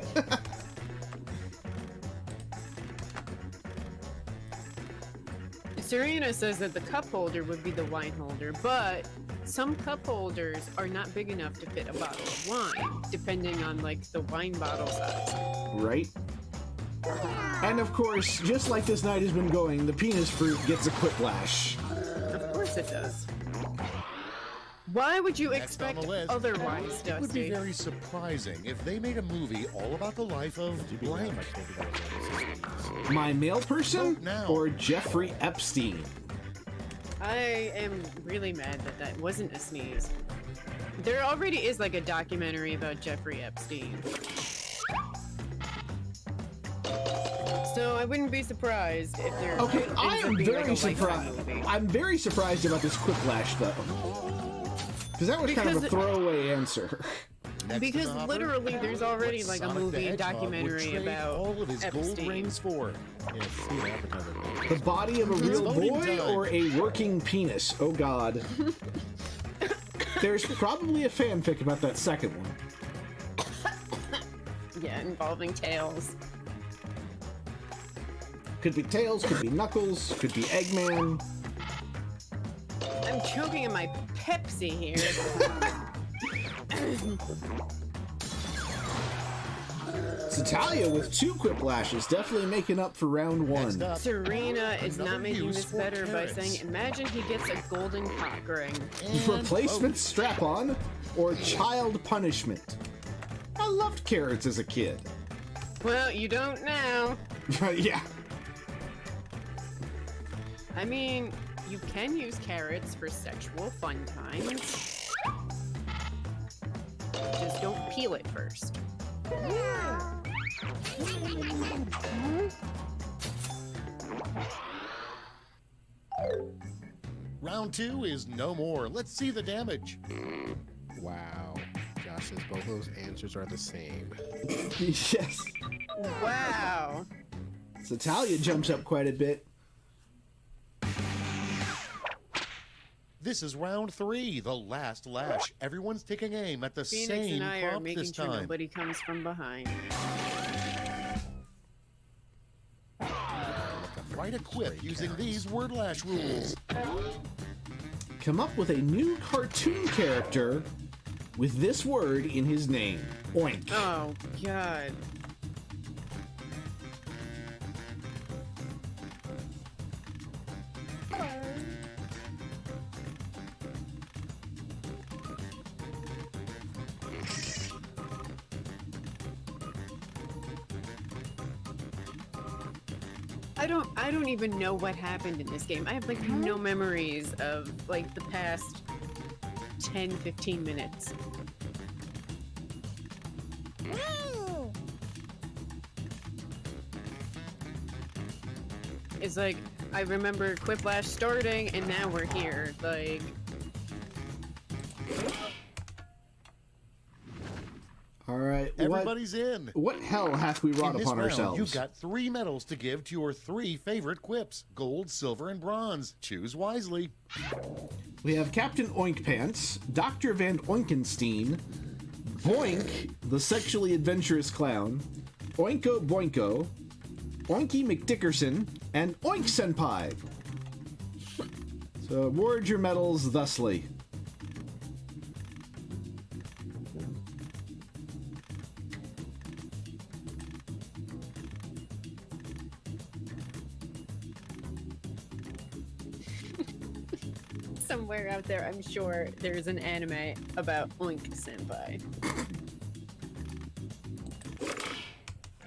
Serena says that the cup holder would be the wine holder, but some cup holders are not big enough to fit a bottle of wine, depending on like the wine bottle size. Right? And of course, just like this night has been going, the penis fruit gets a quiplash. Of course it does. Why would you Next on expect the list, otherwise, it would be Dusty? very surprising if they made a movie all about the life of blank. My male person Vote now. or Jeffrey Epstein? I am really mad that that wasn't a sneeze. There already is like a documentary about Jeffrey Epstein. So I wouldn't be surprised if there Okay, ends I up am being, like, very a lifetime surprised. movie. I'm very surprised about this quiplash, though. Because that was kind of a Because- throwaway answer. Next Because to the hopper, literally there's already what like a Sonic the movie and Hedgehog would documentary trade about all of his gold Epstein. rings for. Yeah, see an advertiser. The body of a real voting boy time. or a working penis? Oh, God. There's probably a fanfic about that second one. Yeah, involving tails. Could be Tails, could be Knuckles, could be Eggman. I'm choking on my Pepsi here. It's Italia with 2 quiplashes, definitely making up for round Next 1. up, Serena is Another not making use this for better by carrots. saying, imagine he gets a golden cock ring. and Replacement strap-on or child punishment? I loved carrots as a kid. Well, you don't now. Yeah. I mean, you can use carrots for sexual fun times. peel it first. Round 2 is no more. Let's see the damage. Wow. Josh says both those answers are the same. Yes. Wow. So Talia jumps up quite a bit. This is round 3, the last lash. Everyone's taking aim at the Phoenix same and I are prompt making this sure time. nobody comes from behind. Write a quip using these word lash rules. Come up with a new cartoon character with this word in his name. Oink. Oh, God. I don't even know what happened in this game. I have like no memories of like the past 10-15 minutes. It's like I remember Quiplash starting and now we're here. Like All right. Everybody's in. What hell hath we wrought In this upon round, ourselves? you've got 3 medals to give to your 3 favorite quips. Gold, silver, and bronze. Choose wisely. We have Captain Oink Pants, Dr. Van Oinkenstein, Boink, the sexually adventurous clown, Oinko Boinko, Oinky McDickerson, and Oink Senpai. So award your medals thusly. somewhere out there, I'm sure there's an anime about Oink Senpai.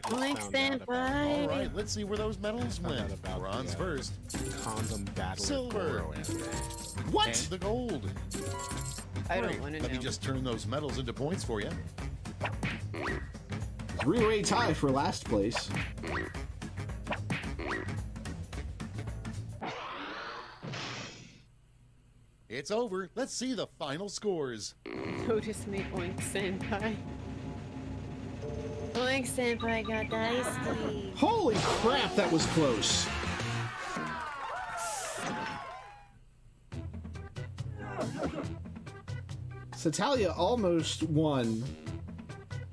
Oink Senpai. All right, let's see where those medals went. Bronze first. Condom battle. Silver. What? And the gold. I don't Great. want to Let know. me just turn those medals into points for you. Three-way tie for last place. It's over. Let's see the final scores. Notice me, Oink Senpai. Oink Senpai got dicey. Holy crap, that was close. Satalia almost won.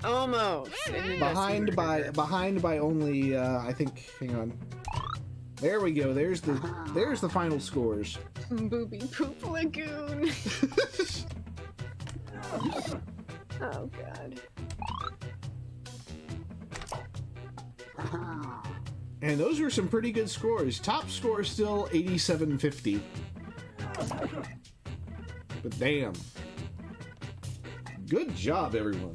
Almost. And then that's Behind by only I think, hang on. There we go. There's the final scores. Booby Poop Lagoon. Oh god. And those were some pretty good scores. Top score is still 87.50. But damn. Good job, everyone.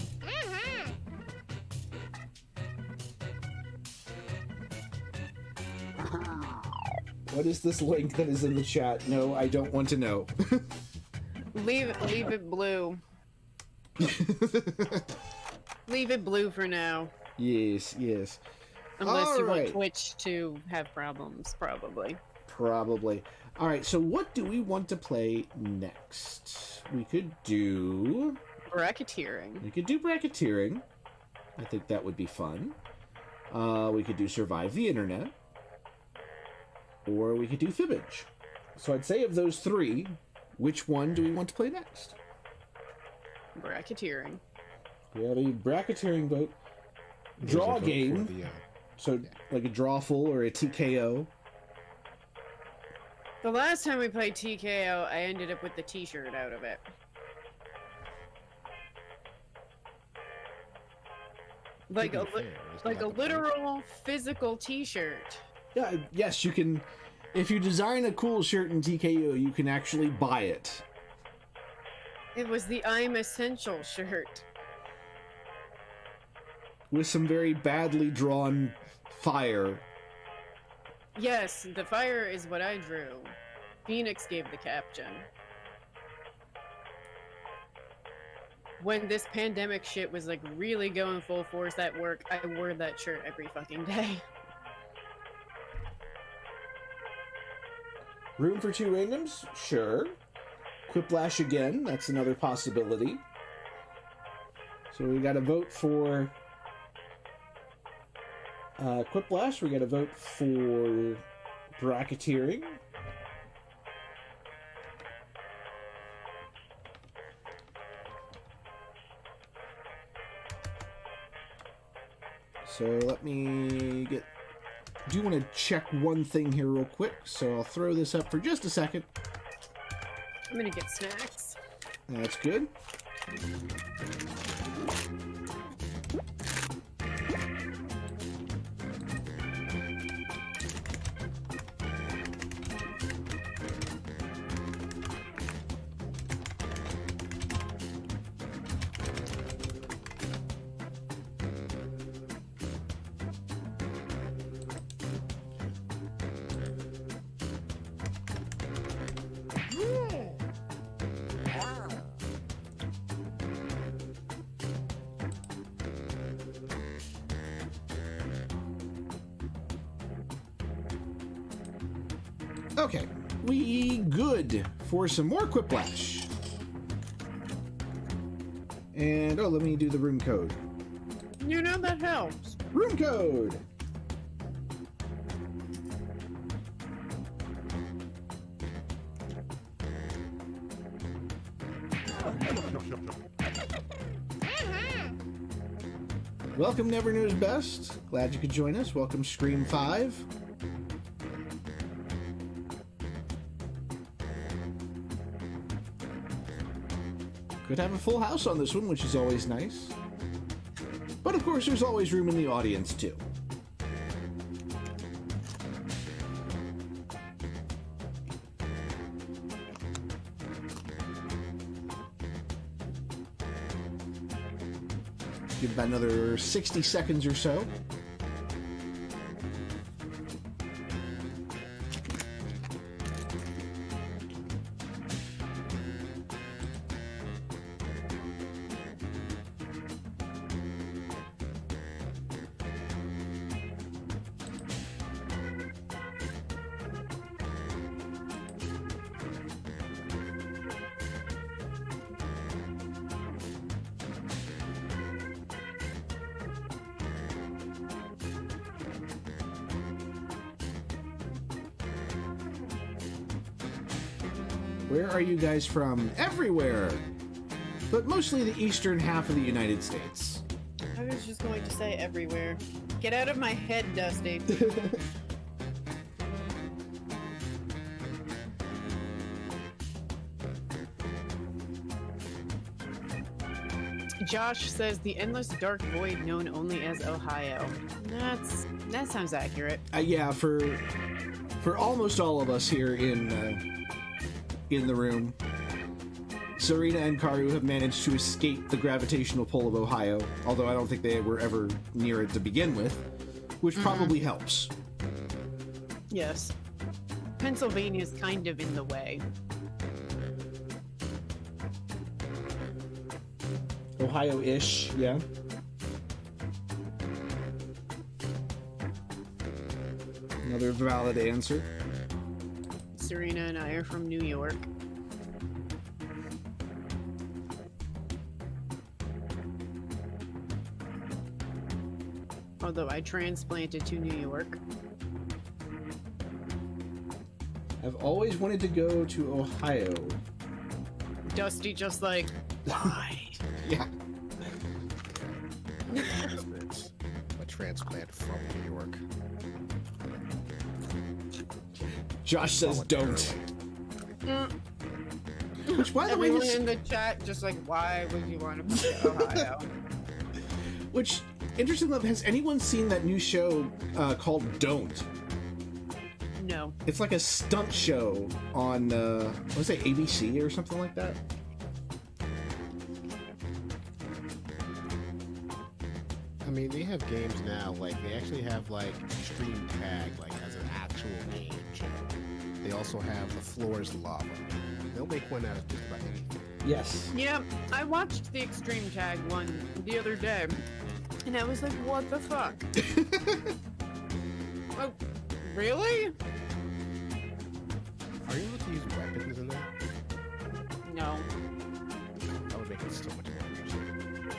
What is this link that is in the chat? No, I don't want to know. Leave it blue. Leave it blue for now. Yes, yes. Unless you want Alright. Twitch to have problems, probably. Probably. All right, so what do we want to play next? We could do Bracketeering. bracketeering. I think that would be fun. We could do survive the internet. Or we could do fibbage. So I'd say of those three, which one do we want to play next? Bracketeering. We have a bracketeering vote. Draw game. So like a draw full or a TKO. The last time we played TKO, I ended up with the t-shirt out of it. Like a literal physical t-shirt. Yeah, yes, you can. If you design a cool shirt in TKO, you can actually buy it. It was the I'm Essential shirt. With some very badly drawn fire. Yes, the fire is what I drew. Phoenix gave the caption. when this pandemic shit was like really going full force at work, I wore that shirt every fucking day. Room for 2 randoms? Sure. Quiplash again, that's another possibility. So we got to vote for Quiplash, we got to vote for bracketeering. So let me get... I do want to check one thing here real quick, so I'll throw this up for just a second. I'm gonna get snacks. That's good. Okay, we good for some more Quiplash. And, oh, let me do the room code. You know that helps. Room code! Welcome, Never Knows Best. Glad you could join us. Welcome, Scream 5. Could have a full house on this one, which is always nice. But of course, there's always room in the audience, too. Give about another 60 seconds or so. Where are you guys from? Everywhere! But mostly the eastern half of the United States. I was just going to say everywhere. Get out of my head, Dusty. Josh says the endless dark void known only as Ohio. That sounds accurate. Yeah, for almost all of us here in the room, Serena and Karu have managed to escape the gravitational pull of Ohio, although I don't think they were ever near it to begin with, which probably helps. Yes. Pennsylvania's kind of in the way. Ohio-ish, yeah. Another valid answer. Serena and I are from New York. Although I transplanted to New York. I've always wanted to go to Ohio. Dusty just like, why? Yeah. A transplant from New York. Josh says don't. Which, by the way, Everyone in the chat just like, why would you want to be in Ohio? which, interestingly enough, has anyone seen that new show called Don't? No. It's like a stunt show on, what was it, ABC or something like that? I mean, they have games now, like, they actually have, like, Extreme Tag, like, as an actual game show. They also have The Floor is Lava. They'll make one out of just about anything. Yes. Yeah, I watched the Extreme Tag one the other day, and I was like, what the fuck? Oh, really? Are you able to use weapons in that? No. That would make it so much more interesting.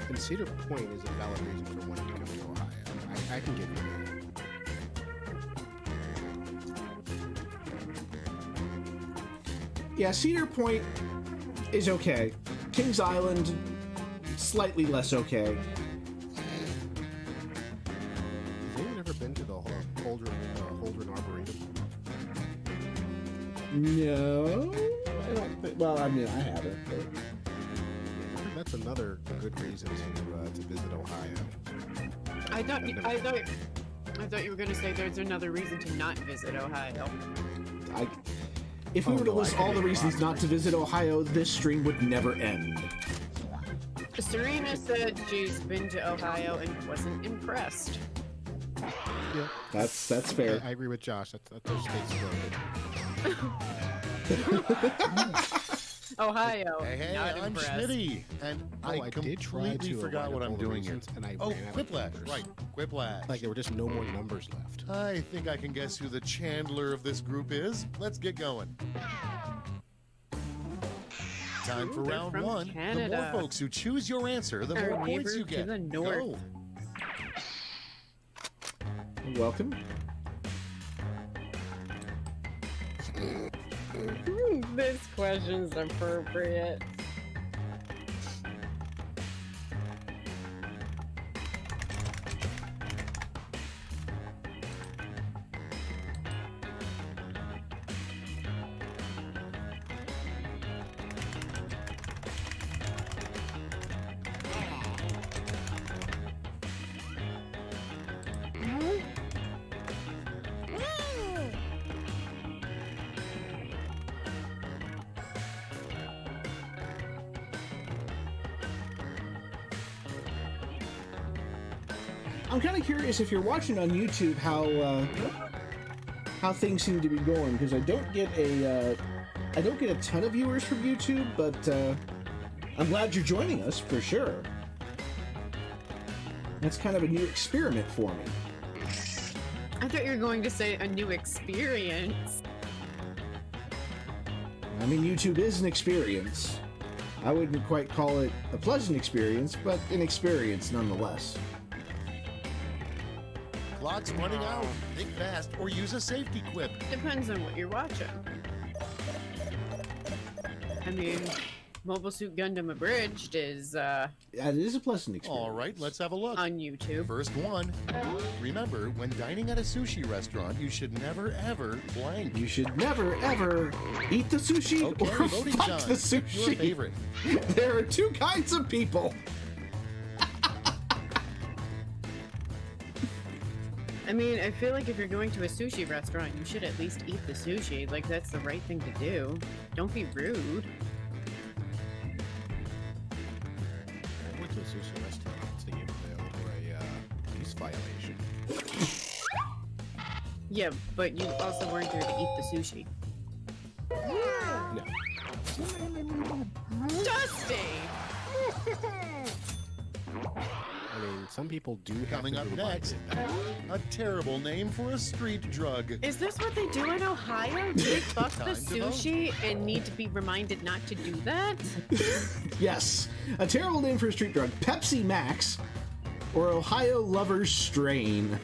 And Cedar Point is a valid reason for wanting to come to Ohio. I can give you that. Yeah, Cedar Point is okay. Kings Island, slightly less okay. Has anyone ever been to the Holdren Arboretum? No, I don't think. Well, I mean, I haven't. But... I think that's another good reason to visit Ohio. I thought you were gonna say there's another reason to not visit Ohio. If we were to no, list I can all the make reasons lots not of to visit Ohio, this stream would never end. Serena said she's been to Ohio and wasn't impressed. Yeah, That's fair. I agree with Josh. That's their state's loaded. Ohio, Hey, not I'm impressed. Schmitty, and I did try completely to forgot avoid what I'm all the doing here. reasons, and I Oh, ran out of Quiplash, numbers. right, Quiplash. Like there were just no more numbers left. I think I can guess who the Chandler of this group is. Let's get going. Time for Ooh, they're round from one. Canada. The more folks who choose your answer, the Our more points neighbor you to get. the north. Go. Welcome. This question's appropriate. I'm kind of curious if you're watching on YouTube how things seem to be going, because I don't get a ton of viewers from YouTube, but I'm glad you're joining us for sure. That's kind of a new experiment for me. I thought you were going to say a new experience. I mean, YouTube is an experience. I wouldn't quite call it a pleasant experience, but an experience nonetheless. Clock's running out. Think fast or use a safety quip. Depends on what you're watching. I mean, Mobile Suit Gundam Abridged is Yeah, it is a pleasant experience. All right, let's have a look. on YouTube. First one. Remember, when dining at a sushi restaurant, you should never ever blank. You should never ever eat the sushi Okay, or voting fuck time. the sushi. Your favorite. There are two kinds of people. I mean, I feel like if you're going to a sushi restaurant, you should at least eat the sushi. Like, that's the right thing to do. Don't be rude. I went to a sushi restaurant thinking over a police violation. Yeah, but you also weren't there to eat the sushi. No. Dusty! I mean, some people do have Coming to up be next, reminded that. a terrible name for a street drug. Is this what they do in Ohio? Do they fuck the Time to vote. sushi and need to be reminded not to do that? Yes, a terrible name for a street drug. Pepsi Max or Ohio Lovers Strain.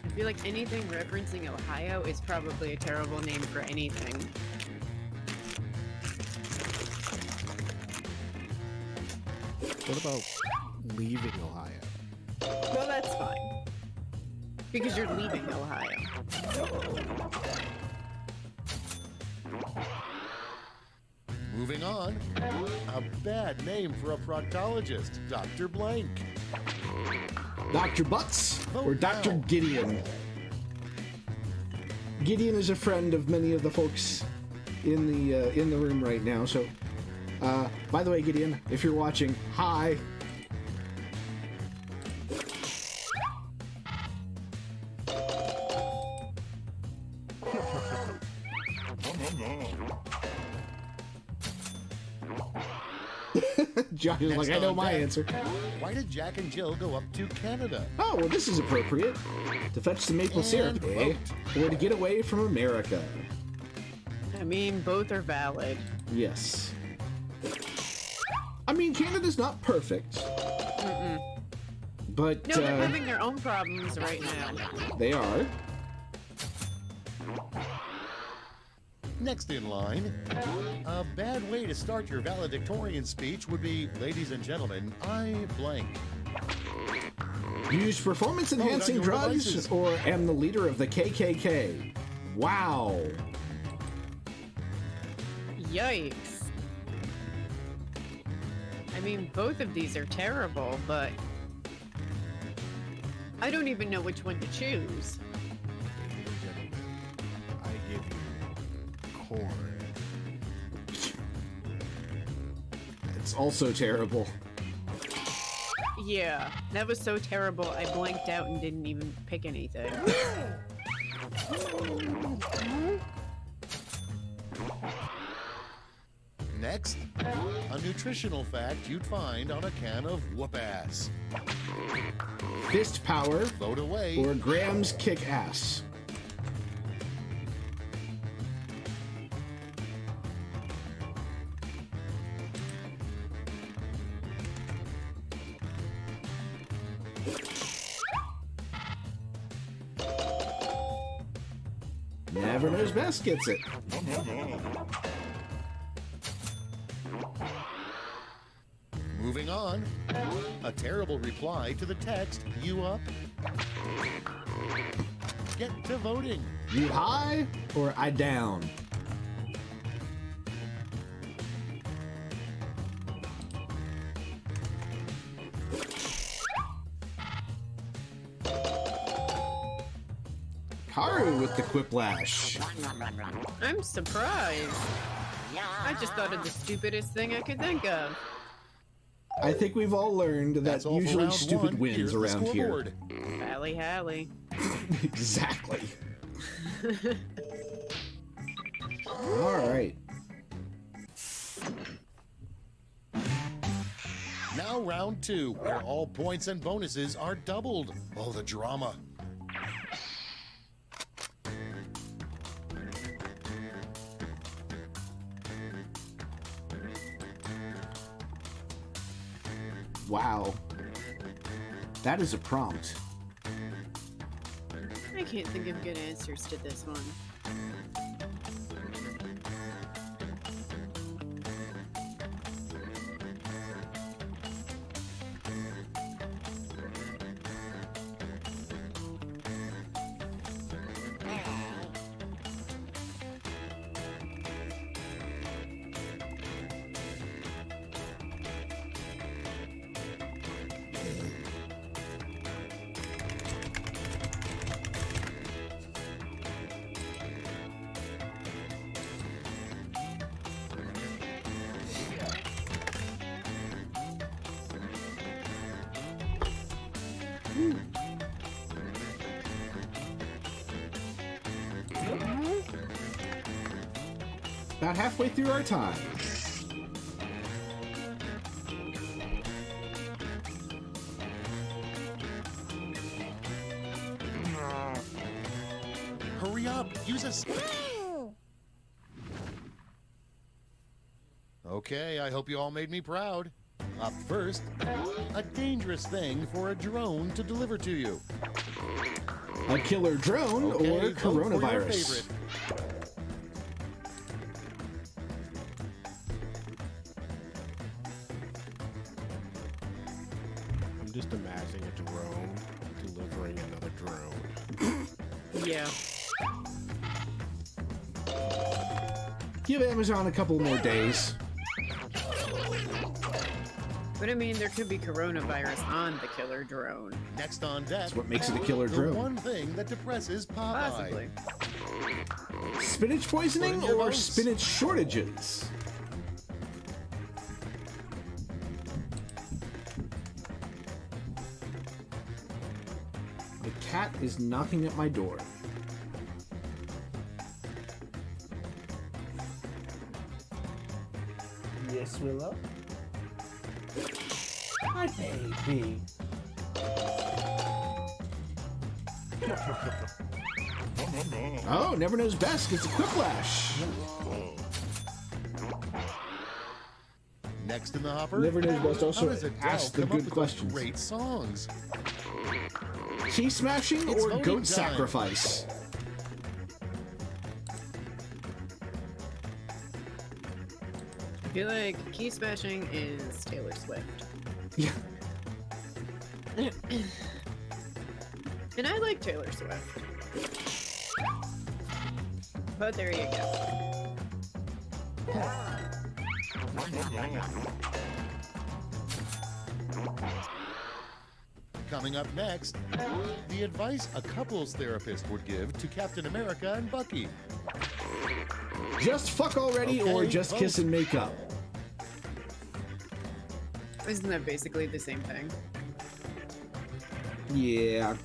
I feel like anything referencing Ohio is probably a terrible name for anything. What about leaving Ohio? Well, that's fine. Because you're leaving Ohio. Moving on, a bad name for a proctologist, Dr. Blank. Dr. Butts or Vote Dr. now. Gideon. Gideon is a friend of many of the folks in the room right now. So, by the way, Gideon, if you're watching, hi. Josh is Next like, I know on my deck. answer. Why did Jack and Jill go up to Canada? Oh, well, this is appropriate. To fetch some maple And syrup, eh? Or to get away from America. I mean, both are valid. Yes. I mean, Canada's not perfect. But No, they're having their own problems right now. they are. Next in line, a bad way to start your valedictorian speech would be, ladies and gentlemen, I blank. Use performance-enhancing your drugs devices. or am the leader of the KKK. Wow. Yikes. I mean, both of these are terrible, but I don't even know which one to choose. Ladies and gentlemen, I give you corn. It's also terrible. Yeah, that was so terrible, I blanked out and didn't even pick anything. Next, a nutritional fact you'd find on a can of whoop-ass. Fist power Vote away. or grams kick ass. Never knows best gets it. Moving on, a terrible reply to the text, you up? Get to voting. You high or I down? Karu with the quiplash. I'm surprised. I just thought of the stupidest thing I could think of. I think we've all learned that That's all for usually round stupid one. wins Here's the around here. scoreboard. Hallie Hallie. Exactly. All right. Now round two, where all points and bonuses are doubled. Oh, the drama. Wow. That is a prompt. I can't think of good answers to this one. About halfway through our time. Hurry up, use a... Okay, I hope you all made me proud. Up first, a dangerous thing for a drone to deliver to you. A killer drone Okay, or vote for your coronavirus. favorite. I'm just imagining a drone delivering another drone. Yeah. Give Amazon a couple more days. But I mean, there could be coronavirus on the killer drone. Next on deck, That's what makes it a killer the drone. one thing that depresses Popeye. Possibly. Spinach poisoning Put in your or votes. spinach shortages? The cat is knocking at my door. Yes, Willow. Hi, baby. Oh, never knows best gets a quiplash. Next in the hopper, Never knows best also how does Adele asks the come up good with questions. Great songs. Cheese smashing It's or voting goat time. sacrifice? I feel like key smashing is Taylor Swift. Yeah. And I like Taylor Swift. But there you go. Coming up next, the advice a couples therapist would give to Captain America and Bucky. Just fuck already or Okay, just vote. kiss and make up? Isn't that basically the same thing? Yeah.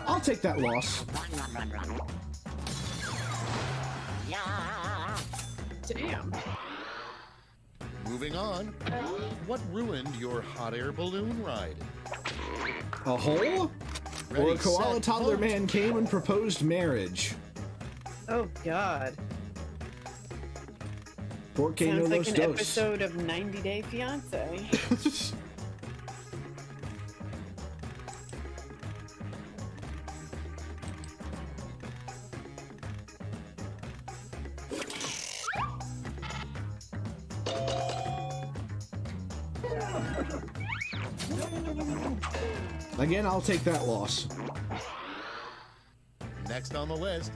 I'll take that loss. Damn. Moving on, what ruined your hot air balloon ride? A hole? Ready, Or a koala set, toddler vote. man came and proposed marriage? Oh god. Porque no Sounds like los an dos. episode of 90 Day Fiancé. Again, I'll take that loss. Next on the list,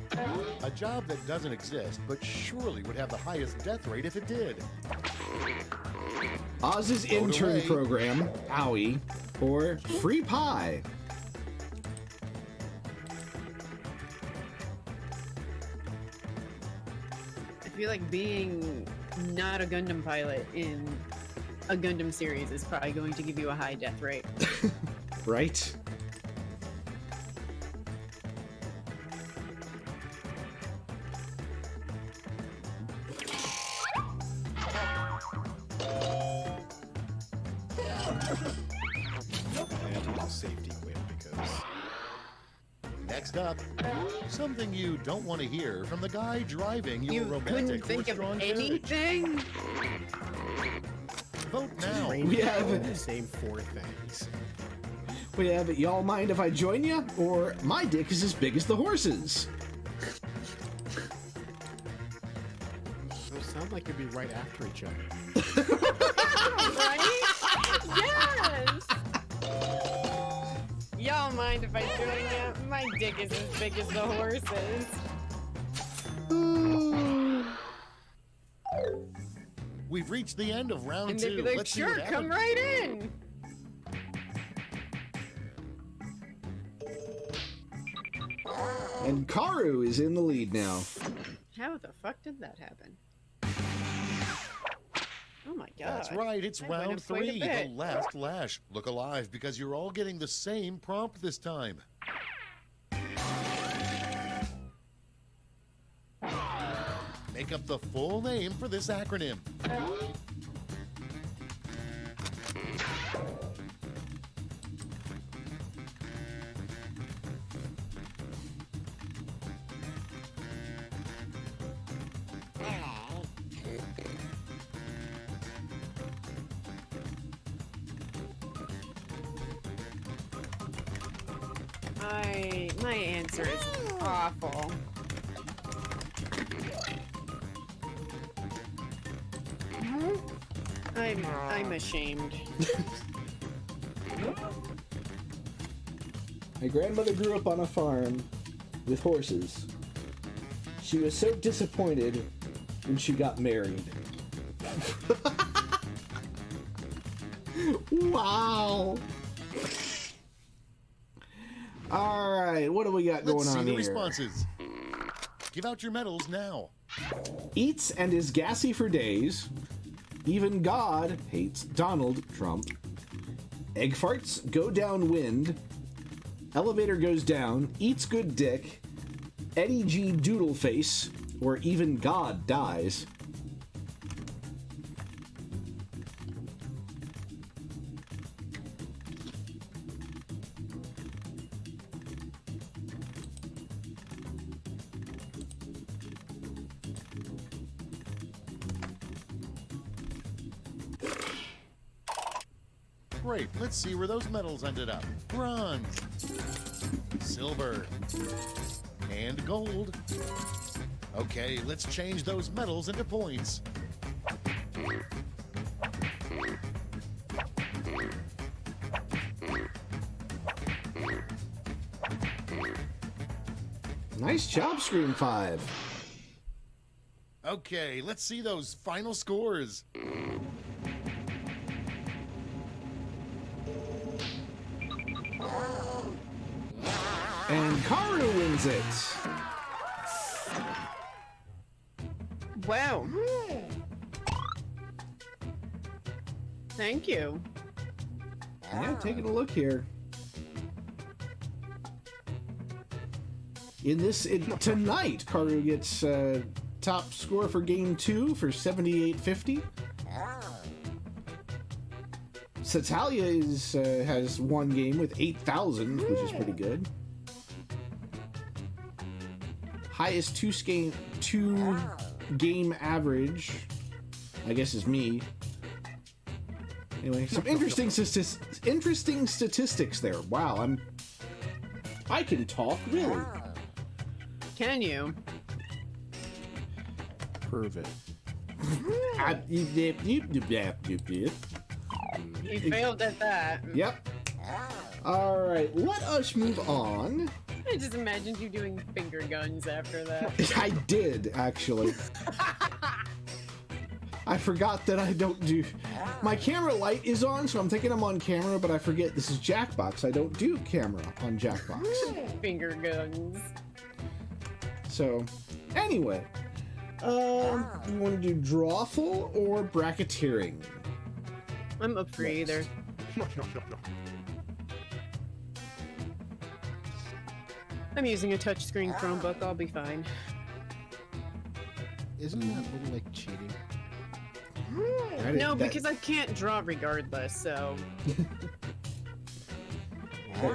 a job that doesn't exist but surely would have the highest death rate if it did. Oz's Vote intern away. program, Owie, or free pie. I feel like being not a Gundam pilot in a Gundam series is probably going to give you a high death rate. Right? I had to use a safety whip because Next up, something you don't want to hear from the guy driving your You romantic couldn't think of horse-drawn carriage. anything? Vote now. We have- the same four things. We have y'all mind if I join ya? Or my dick is as big as the horse's. Those sound like they'd be right after each other. Right? Yes! Y'all mind if I join you? My dick is as big as the horse's. We've reached the end of round And two. they'd be like, Let's see sure, what come happens. right in! And Karu is in the lead now. How the fuck did that happen? Oh my god. That's right, it's I went round up quite a three, the bit. last lash. Look alive because you're all getting the same prompt this time. Make up the full name for this acronym. My answer is awful. I'm ashamed. My grandmother grew up on a farm with horses. She was so disappointed when she got married. Wow. All right, what do we got going Let's see on the here? responses. Give out your medals now. Eats and is gassy for days. Even God hates Donald Trump. Egg farts go downwind. Elevator goes down. Eats good dick. Eddie G. Doodleface. Or even God dies. Great, let's see where those medals ended up. Bronze, silver, and gold. Okay, let's change those medals into points. Nice job, Screen 5. Okay, let's see those final scores. And Karu wins it. Wow. Thank you. Yeah, taking a look here. Tonight, Karu gets top score for game 2 for 78.50. Satalia has one game with 8,000, which is pretty good. Highest two game average, I guess, is me. Anyway, some interesting statistics there. Wow, I can talk, really. Can you? Prove it. You failed at that. Yep. All right, let us move on. I just imagined you doing finger guns after that. I did, actually. I forgot that I don't do... My camera light is on, so I'm thinking I'm on camera, but I forget this is Jackbox. I don't do camera on Jackbox. Finger guns. So, anyway. You want to do drawful or bracketeering? I'm up for either. I'm using a touchscreen Chromebook. I'll be fine. Isn't that a little like cheating? No, because I can't draw regardless, so...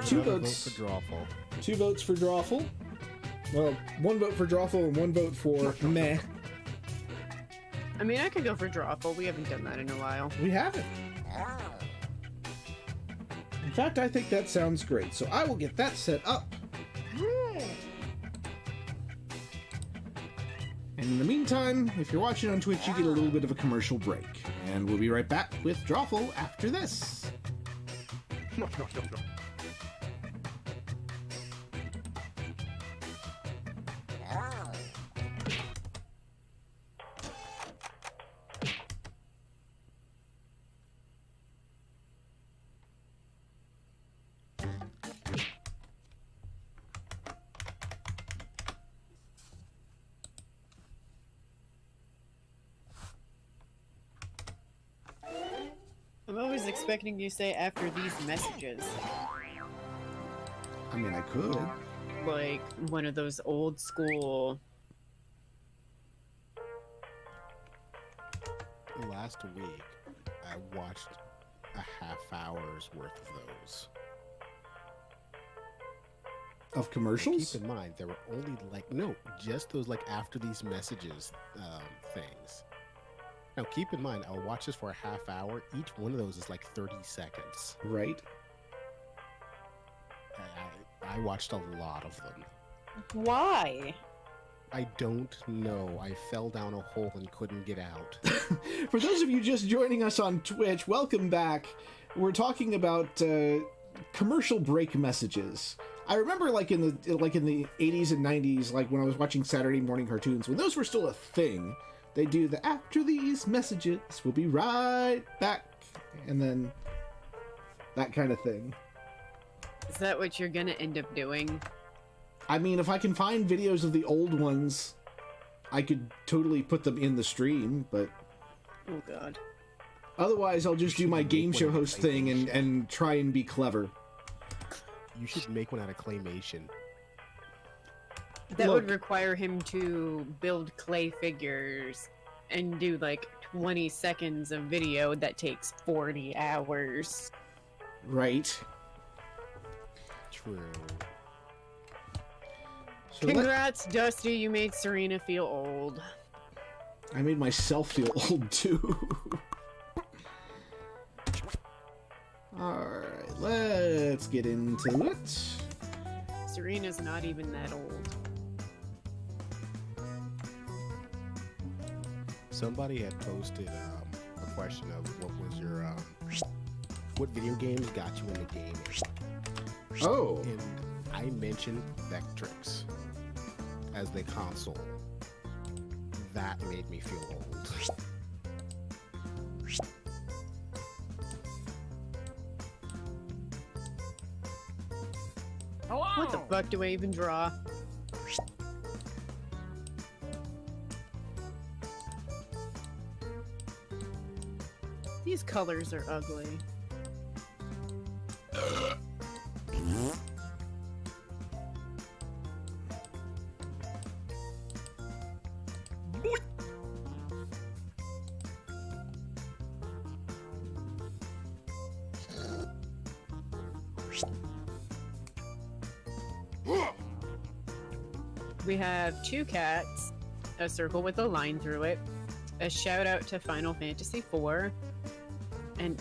Two Another votes. vote for drawful. 2 votes for drawful. Well, 1 vote for drawful and 1 vote for meh. I mean, I could go for drawful. We haven't done that in a while. We haven't. In fact, I think that sounds great, so I will get that set up. And in the meantime, if you're watching on Twitch, you get a little bit of a commercial break. And we'll be right back with Drawful after this. I'm always expecting you to say after these messages. I mean, I could. Like one of those old school... Last week, I watched a half hour's worth of those. Of commercials? Keep in mind, there were only just those like after these messages things. Now, keep in mind, I'll watch this for a half hour. Each one of those is like 30 seconds. Right. I watched a lot of them. Why? I don't know. I fell down a hole and couldn't get out. For those of you just joining us on Twitch, welcome back. We're talking about commercial break messages. I remember like in the 80s and 90s, like when I was watching Saturday morning cartoons, when those were still a thing. They do the after these messages, we'll be right back, and then that kind of thing. Is that what you're gonna end up doing? I mean, if I can find videos of the old ones, I could totally put them in the stream, but... Oh god. Otherwise, I'll just do my game show host thing Claymation. and try and be clever. You should make one out of claymation. That would Look. require him to build clay figures and do like 20 seconds of video that takes 40 hours. Right. True. So Congrats, Dusty, you made Serena feel old. I made myself feel old too. Alright, let's get into it. Serena's not even that old. Somebody had posted a question of what was your what video games got you into gaming, Oh, and I mentioned Vectrix as the console. That made me feel old. What the fuck do I even draw? These colors are ugly. We have two cats, a circle with a line through it, a shout out to Final Fantasy IV, and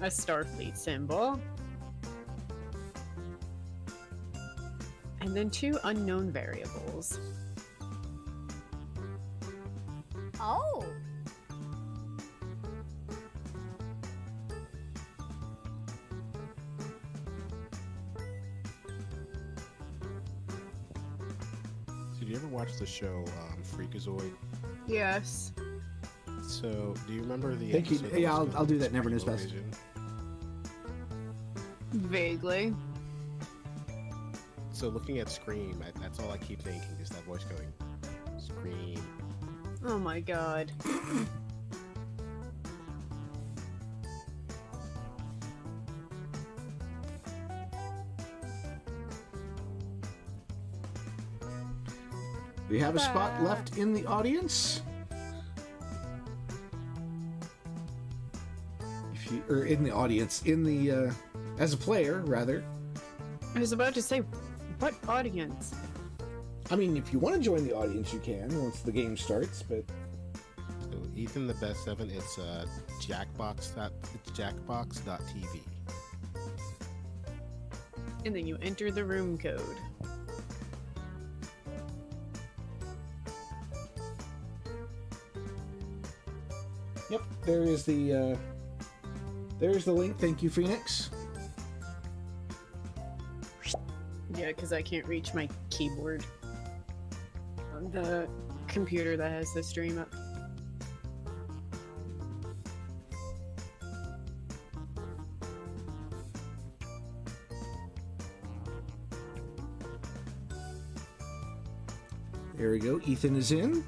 a Starfleet symbol, and then two unknown variables. Oh. Did you ever watch the show Freakazoid? Yes. So, do you remember the Thank you. episode that Yeah, was I'll filmed do in that. Never knows best. Screen-O-Vision? Vaguely. So, looking at Scream, that's all I keep thinking, is that voice going, Scream. Oh my god. we have a spot left in the audience. If you, or in the audience, in the as a player rather. I was about to say, what audience? I mean, if you want to join the audience, you can once the game starts. But So, Ethan the Best 7, it's Jackbox.tv. And then you enter the room code. yep, there is the link. Thank you, Phoenix. Yeah, because I can't reach my keyboard on the computer that has the stream up. There we go. Ethan is in.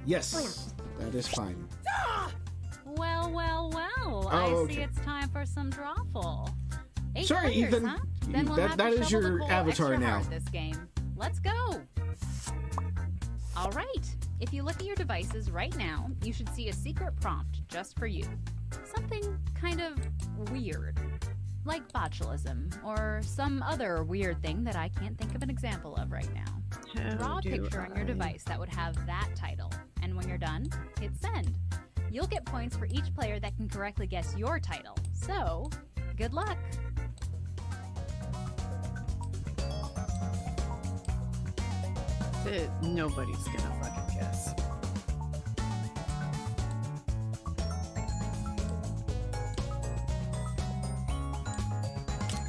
Yes, that is fine. Well, well, well. I okay. see it's time for some drawful. 8 Sorry, players, Ethan. Huh? Then we'll have That to is shovel your the coal avatar extra now. hard this game. Let's go. All right. If you look at your devices right now, you should see a secret prompt just for you. Something kind of weird. Like botulism, or some other weird thing that I can't think of an example of right now. Draw a picture on your device that would have that title, and when you're done, hit send. You'll get points for each player that can correctly guess your title. So, good luck! Nobody's gonna fucking guess.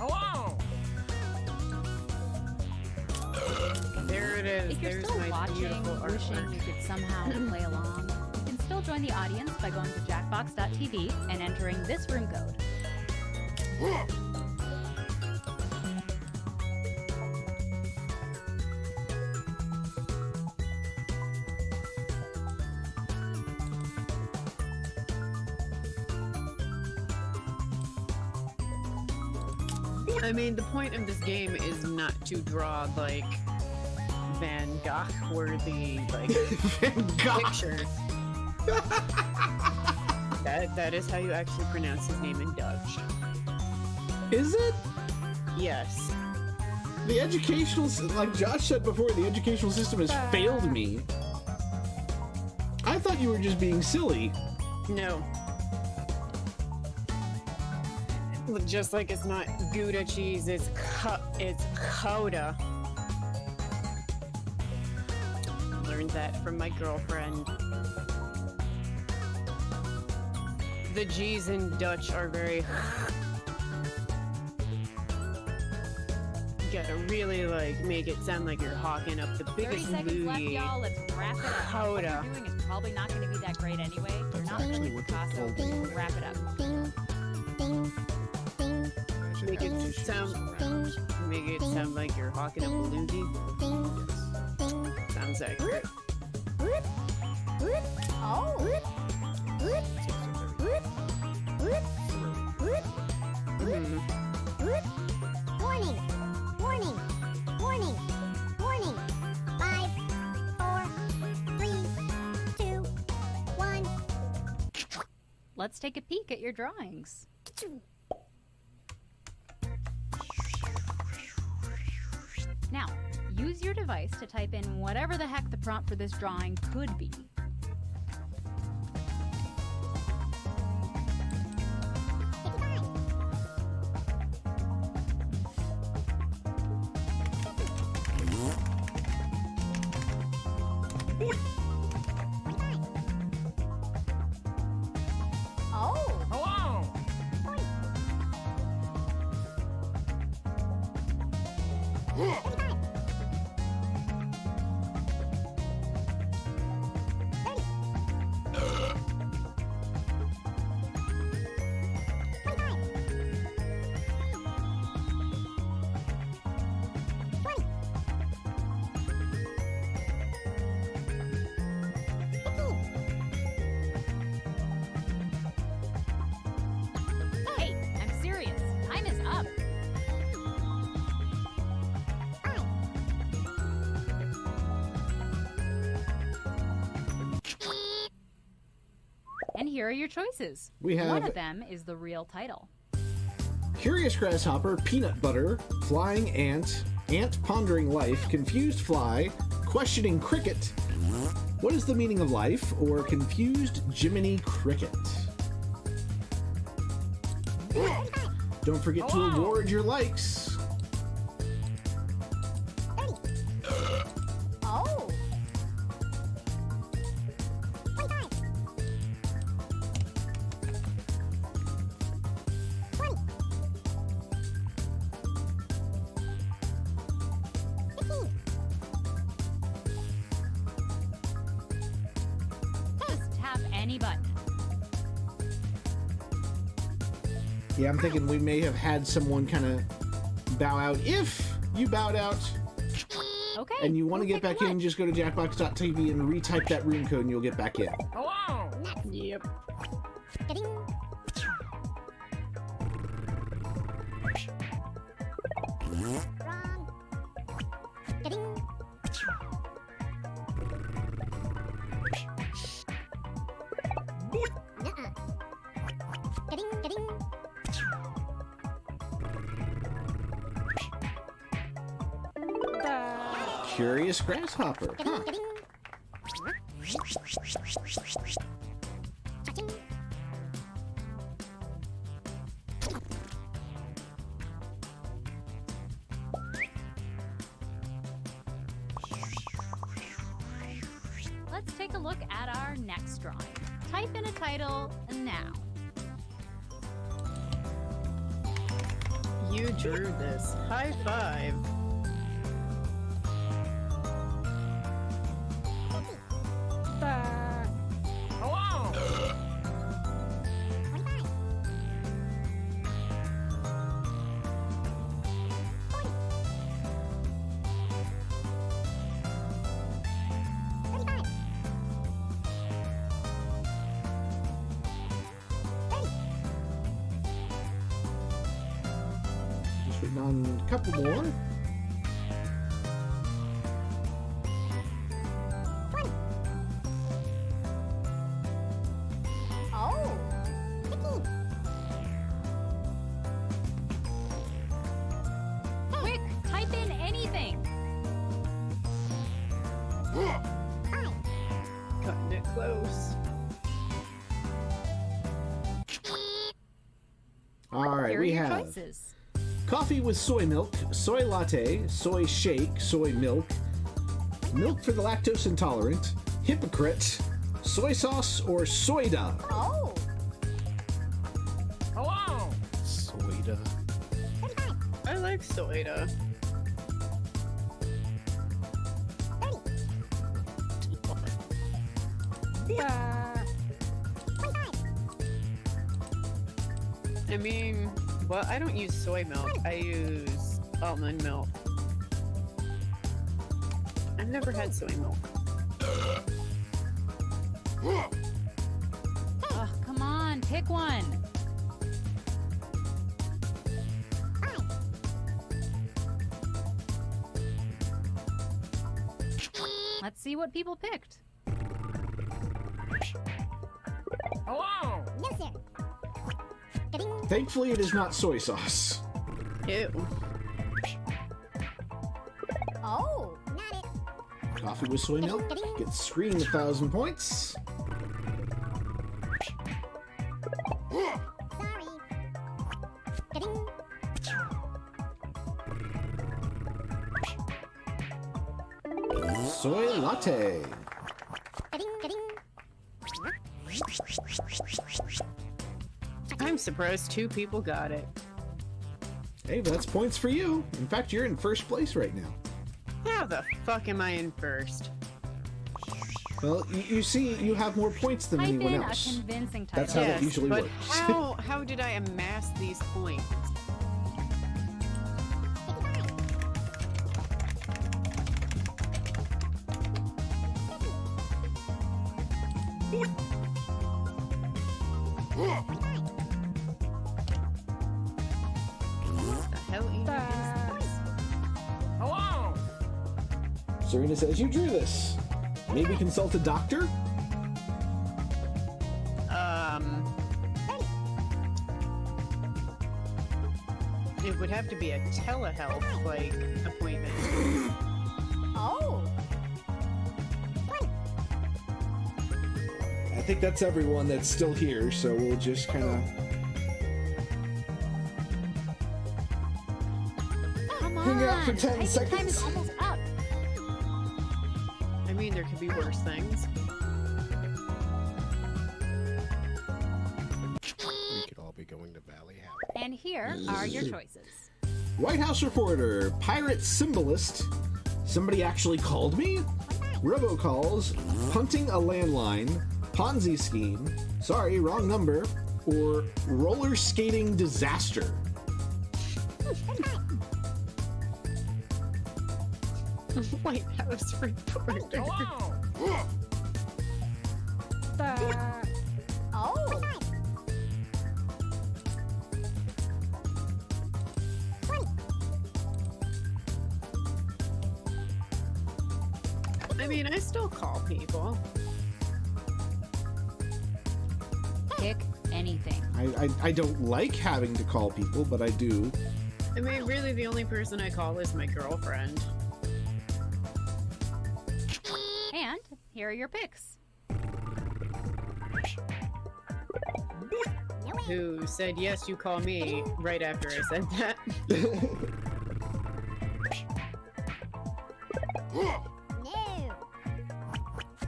Hello! There it is. If you're There's still my watching, beautiful wishing artwork. you could somehow play along, you can still join the audience by going to jackbox.tv and entering this room code. I mean, the point of this game is not to draw, like, Van Gogh-worthy, like, Van Gogh. picture. That is how you actually pronounce his name in Dutch. Is it? Yes. The educational, like Josh said before, the educational system has failed me. I thought you were just being silly. No. Just like it's not Gouda cheese, it's Gouda. Learned that from my girlfriend. The G's in Dutch are very. You gotta really like make it sound like you're hawking up the 30 biggest seconds left, loogie. y'all. Let's wrap it up. What Gouda. you're doing is probably not going to be that great anyway. You're not actually really what they Picasso. told Just me. wrap it up. I should Make have it tissues sound- around. Make it sound like you're hawking up a loogie. Sounds accurate. Mhm. Warning! Warning! Warning! Warning! 5, 4, 3, 2, 1. Let's take a peek at your drawings. Now, use your device to type in whatever the heck the prompt for this drawing could be. Hey, I'm serious. Time is up. And here are your choices. We One have of them is the real title. Curious Grasshopper, Peanut Butter, Flying Ant, Ant Pondering Life, Confused Fly, Questioning Cricket, What is the Meaning of Life, or Confused Jiminy Cricket. Don't forget to award your likes. Oh! Just tap any button. Yeah, I'm thinking we may have had someone kind of bow out. If you bowed out Okay. and you want to we'll get take back a in, look. just go to jackbox.tv and retype that room code and you'll get back in. Yep. Wrong. Ding. Nuh-uh. Ding, ding. Curious Grasshopper. Huh. Ding. Cha-ching. Let's take a look at our next drawing. Type in a title now. You drew this. High five. Just Waiting on a couple more. Oh, 15. Quick, type in anything. Cutting it close. All right, Here are we your have choices. coffee with soy milk, soy latte, soy shake, soy milk, milk for the lactose intolerant, hypocrite, soy sauce, or soda. Oh, Soda. 35. I like soda. 30. 25. I mean, well, I don't use soy milk. I use almond milk. I've never had soy milk. Ugh, come on, pick one. 5. Let's see what people picked. No, sir. Ding. Thankfully, it is not soy sauce. Ew. Oh, not it. Coffee with soy milk gets screened 1,000 points. Sorry. Ding. Soy latte. Ding. I'm surprised 2 people got it. Hey, that's points for you. In fact, you're in first place right now. How the fuck am I in first? Well, you see, you have more points than Type anyone in else. a convincing title. That's how that usually but works. how did I amass these points? 55. What the hell even is this? Serena says you drew this. Maybe consult a doctor? It would have to be a telehealth like appointment. Oh. I think that's everyone that's still here, so we'll just kind of... Come on. Hang out for 10 Typing time seconds. is almost up. I mean, there could be worse things. We could all be going to Valley House. And here are your choices. White House reporter, pirate symbolist, somebody actually called me? Robocalls, punting a landline, Ponzi scheme, sorry, wrong number, or roller skating disaster. White House reporter. Oh. I mean, I still call people. Pick anything. I don't like having to call people, but I do. I mean, really, the only person I call is my girlfriend. And here are your picks. Who said, yes, you call me, right after I said that. No.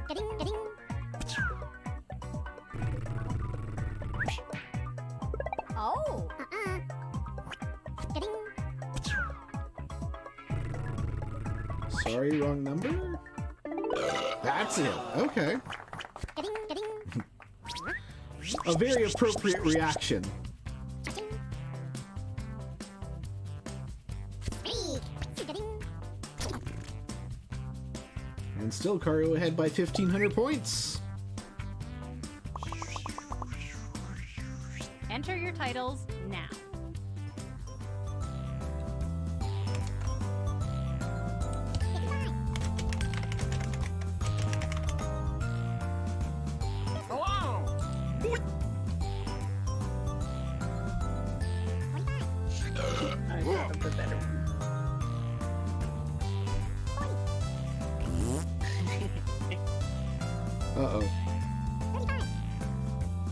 Ding. Oh. Ding. Sorry, wrong number? That's it. Okay. Ding. A very appropriate reaction. And still Karu ahead by 1,500 points. Enter your titles now.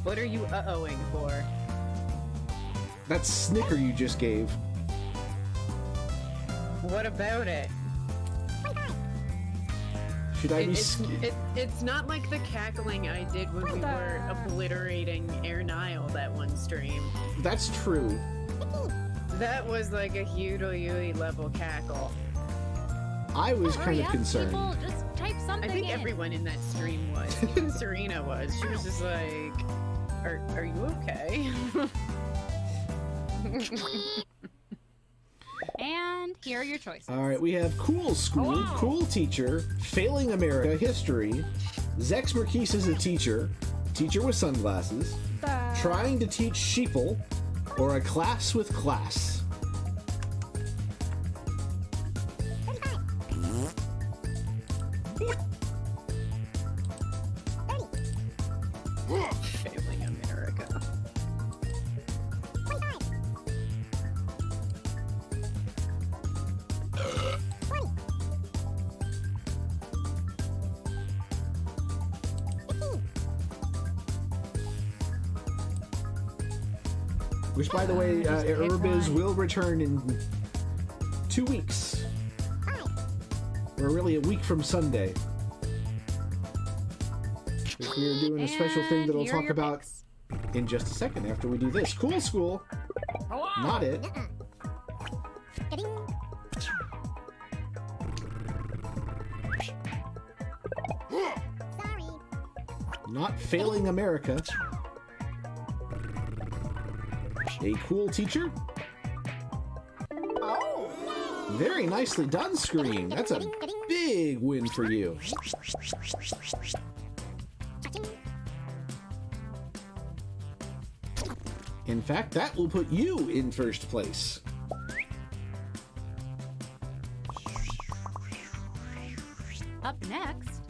What are you uh-ohing for? That snicker you just gave. What about it? Should I be It's not like the cackling I did when we were obliterating Air Nile that one stream. That's true. That was like a Hugh level cackle. I was Hurry kind of up, concerned. people, just type something I think in. everyone in that stream was. Even Serena was. She was just like, are you okay? And here are your choices. All right, we have Cool School, Cool Teacher, Failing America, History, Zex Marquise is a teacher, teacher with sunglasses, Trying to teach sheeple, or A Class with Class. Failing America. Which, by the way, Just pick Aerobiz one. will return in 2 weeks. Or really a week from Sunday. We're doing a special thing that I'll And here are talk your about picks. in just a second after we do this. Cool School. Not it. Sorry. Not Failing America. A Cool Teacher. Oh. Very nicely done, Scream. That's a big win for you. In fact, that will put you in first place. Up next,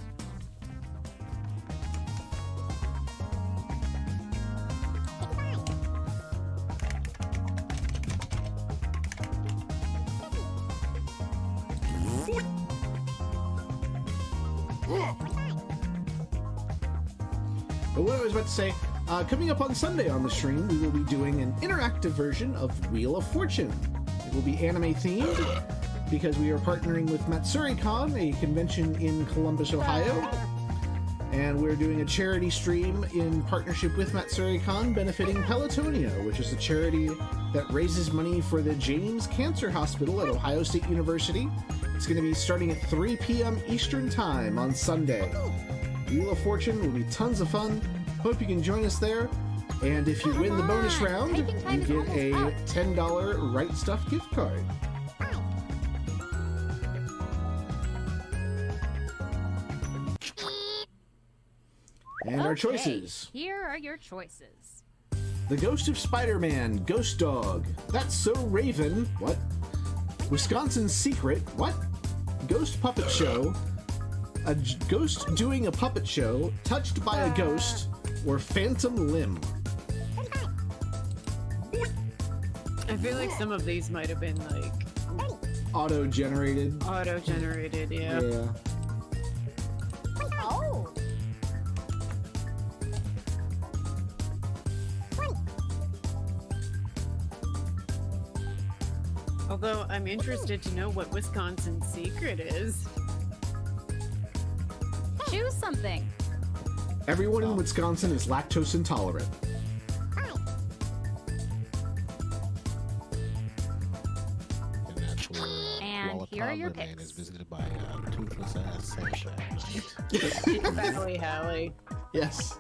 But what I was about to say, coming up on Sunday on the stream, we will be doing an interactive version of Wheel of Fortune. It will be anime themed because we are partnering with MatsuриCon, a convention in Columbus, Ohio. And we're doing a charity stream in partnership with MatsuuriCon benefiting Pelotonia, which is a charity that raises money for the James Cancer Hospital at Ohio State University. It's going to be starting at 3 p.m. Eastern Time on Sunday. Wheel of Fortune will be tons of fun. Hope you can join us there. And if you win the bonus Come on, round, you typing time is get a almost up. $10 Right Stuff gift card. And our okay, choices. Here are your choices. The Ghost of Spider-Man, Ghost Dog. That's So Raven. What? Wisconsin's Secret. What? Ghost Puppet Show. A ghost doing a puppet show, Touched by a Ghost, or Phantom Limb. I feel like some of these might have been like Auto-generated. auto-generated, yeah. Yeah. Oh. Although I'm interested to know what Wisconsin's secret is. Choose something. Everyone in Wisconsin is lactose intolerant. And that's where And here are your Lollapalooza Man picks. is visited by a toothless ass Santa. Valley Haley, Yes.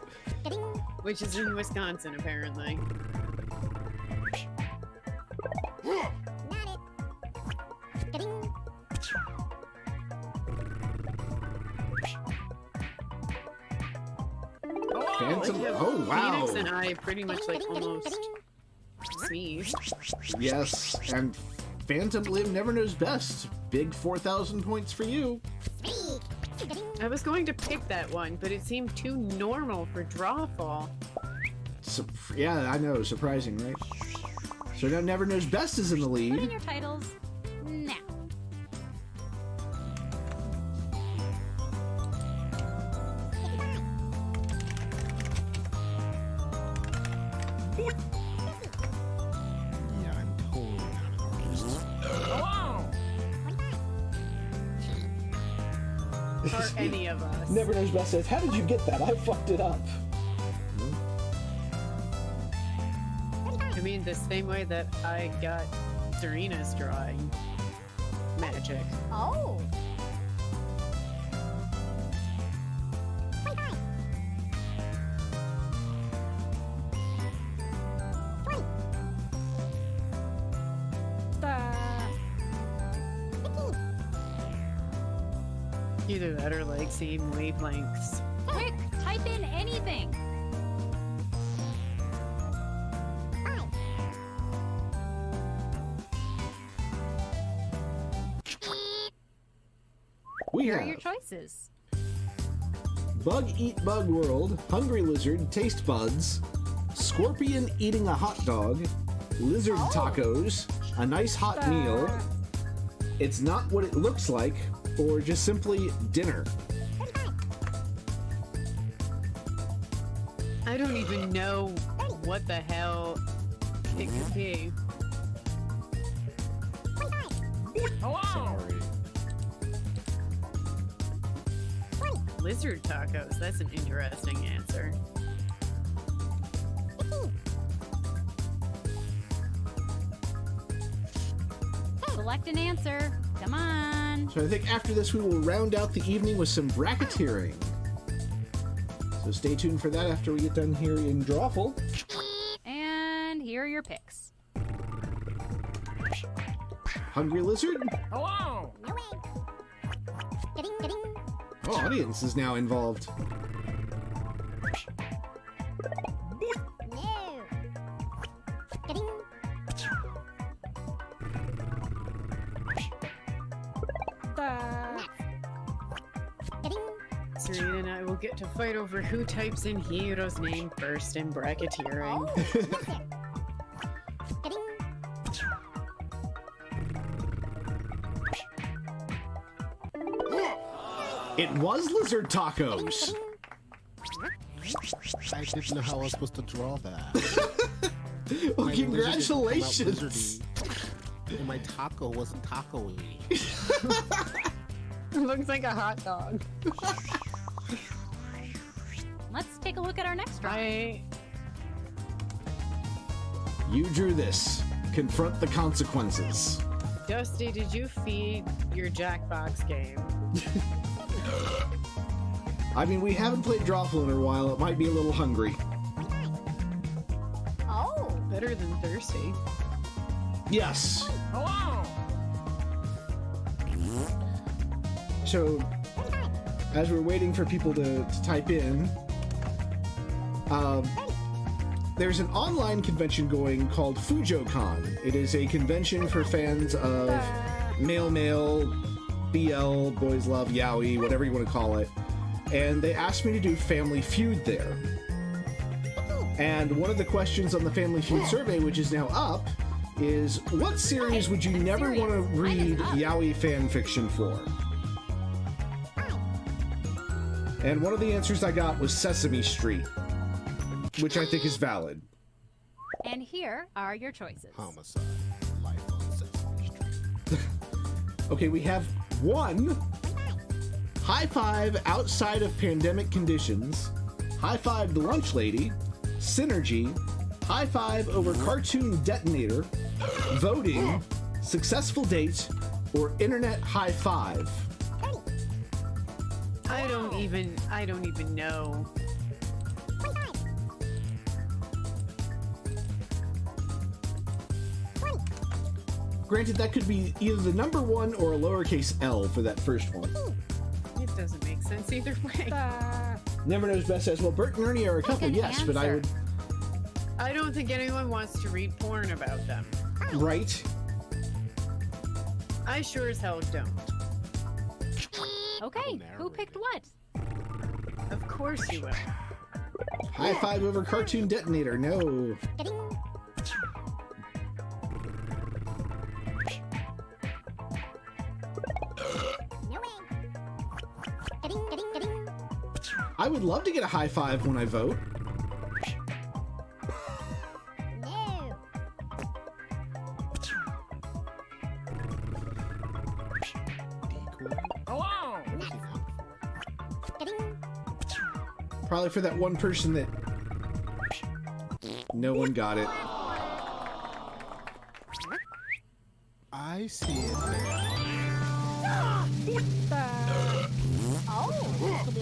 which is in Wisconsin apparently. Phantom. Like, Oh, wow. Phoenix and I pretty much like almost sneezed. Yes. And Phantom Limb never knows best. Big 4,000 points for you. I was going to pick that one, but it seemed too normal for Drawfall. Yeah, I know. Surprising, right? So now Never Knows Best is in the Put in lead. your titles now. Yeah, I'm totally not an artist. Or any of us. Never Knows Best says, how did you get that? I fucked it up. I mean, the same way that I got Serena's drawing magic. Oh. Either that or like same wavelengths. Quick, type in anything. We Here have are your choices. Bug Eat Bug World, Hungry Lizard, Taste Buds, Scorpion Eating a Hot Dog, Lizard Tacos, A Nice Hot Meal, It's Not What It Looks Like, or just simply Dinner. I don't even know what the hell it could be. Sorry. Lizard tacos, that's an interesting answer. Select an answer. Come on. So I think after this we will round out the evening with some bracketeering. So stay tuned for that after we get done here in Drawful. And here are your picks. Hungry Lizard? Hello! No way. Ding, ding. Oh, audience is now involved. No. Ding. Ding. Serena and I will get to fight over who types in Hiro's name first in bracketeering. Oh, yes, sir. Ding. It was Lizard Tacos! I didn't know how I was supposed to draw that. Well, My lizard didn't come out congratulations! lizardy, and my taco wasn't taco-y. It looks like a hot dog. Let's take a look at our next drawing. I You drew this. Confront the consequences. Dusty, did you feed your Jackbox game? I mean, we haven't played Drawful in a while. It might be a little hungry. Oh. Better than thirsty. Yes. Hello! So, as we're waiting for people to type in, there's an online convention going called FujoCon. It is a convention for fans of male, BL, boys love, yaoi, whatever you want to call it. And they asked me to do Family Feud there. And one of the questions on the Family Feud survey, which is now up, is what series would you never want to read yaoi fan fiction for? And one of the answers I got was Sesame Street, which I think is valid. And here are your choices. Homicide. Life on Sesame Street. Okay, we have one. High Five Outside of Pandemic Conditions, High Five The Lunch Lady, Synergy, High Five Over Cartoon Detonator, Voting, Successful Date, or Internet High Five. I don't even know. Granted, that could be either the number one or a lowercase L for that first one. It doesn't make sense either way. Never Knows Best says, well, Bert and Ernie are a couple, Pick an yes, but I answer. would... I don't think anyone wants to read porn about them. Right? I sure as hell don't. Okay, who picked what? Of course you will. High Five Over Cartoon Detonator, no. Ding. No way. Ding, ding, ding. I would love to get a high five when I vote. Probably for that one person that... No one got it. I see it now. Really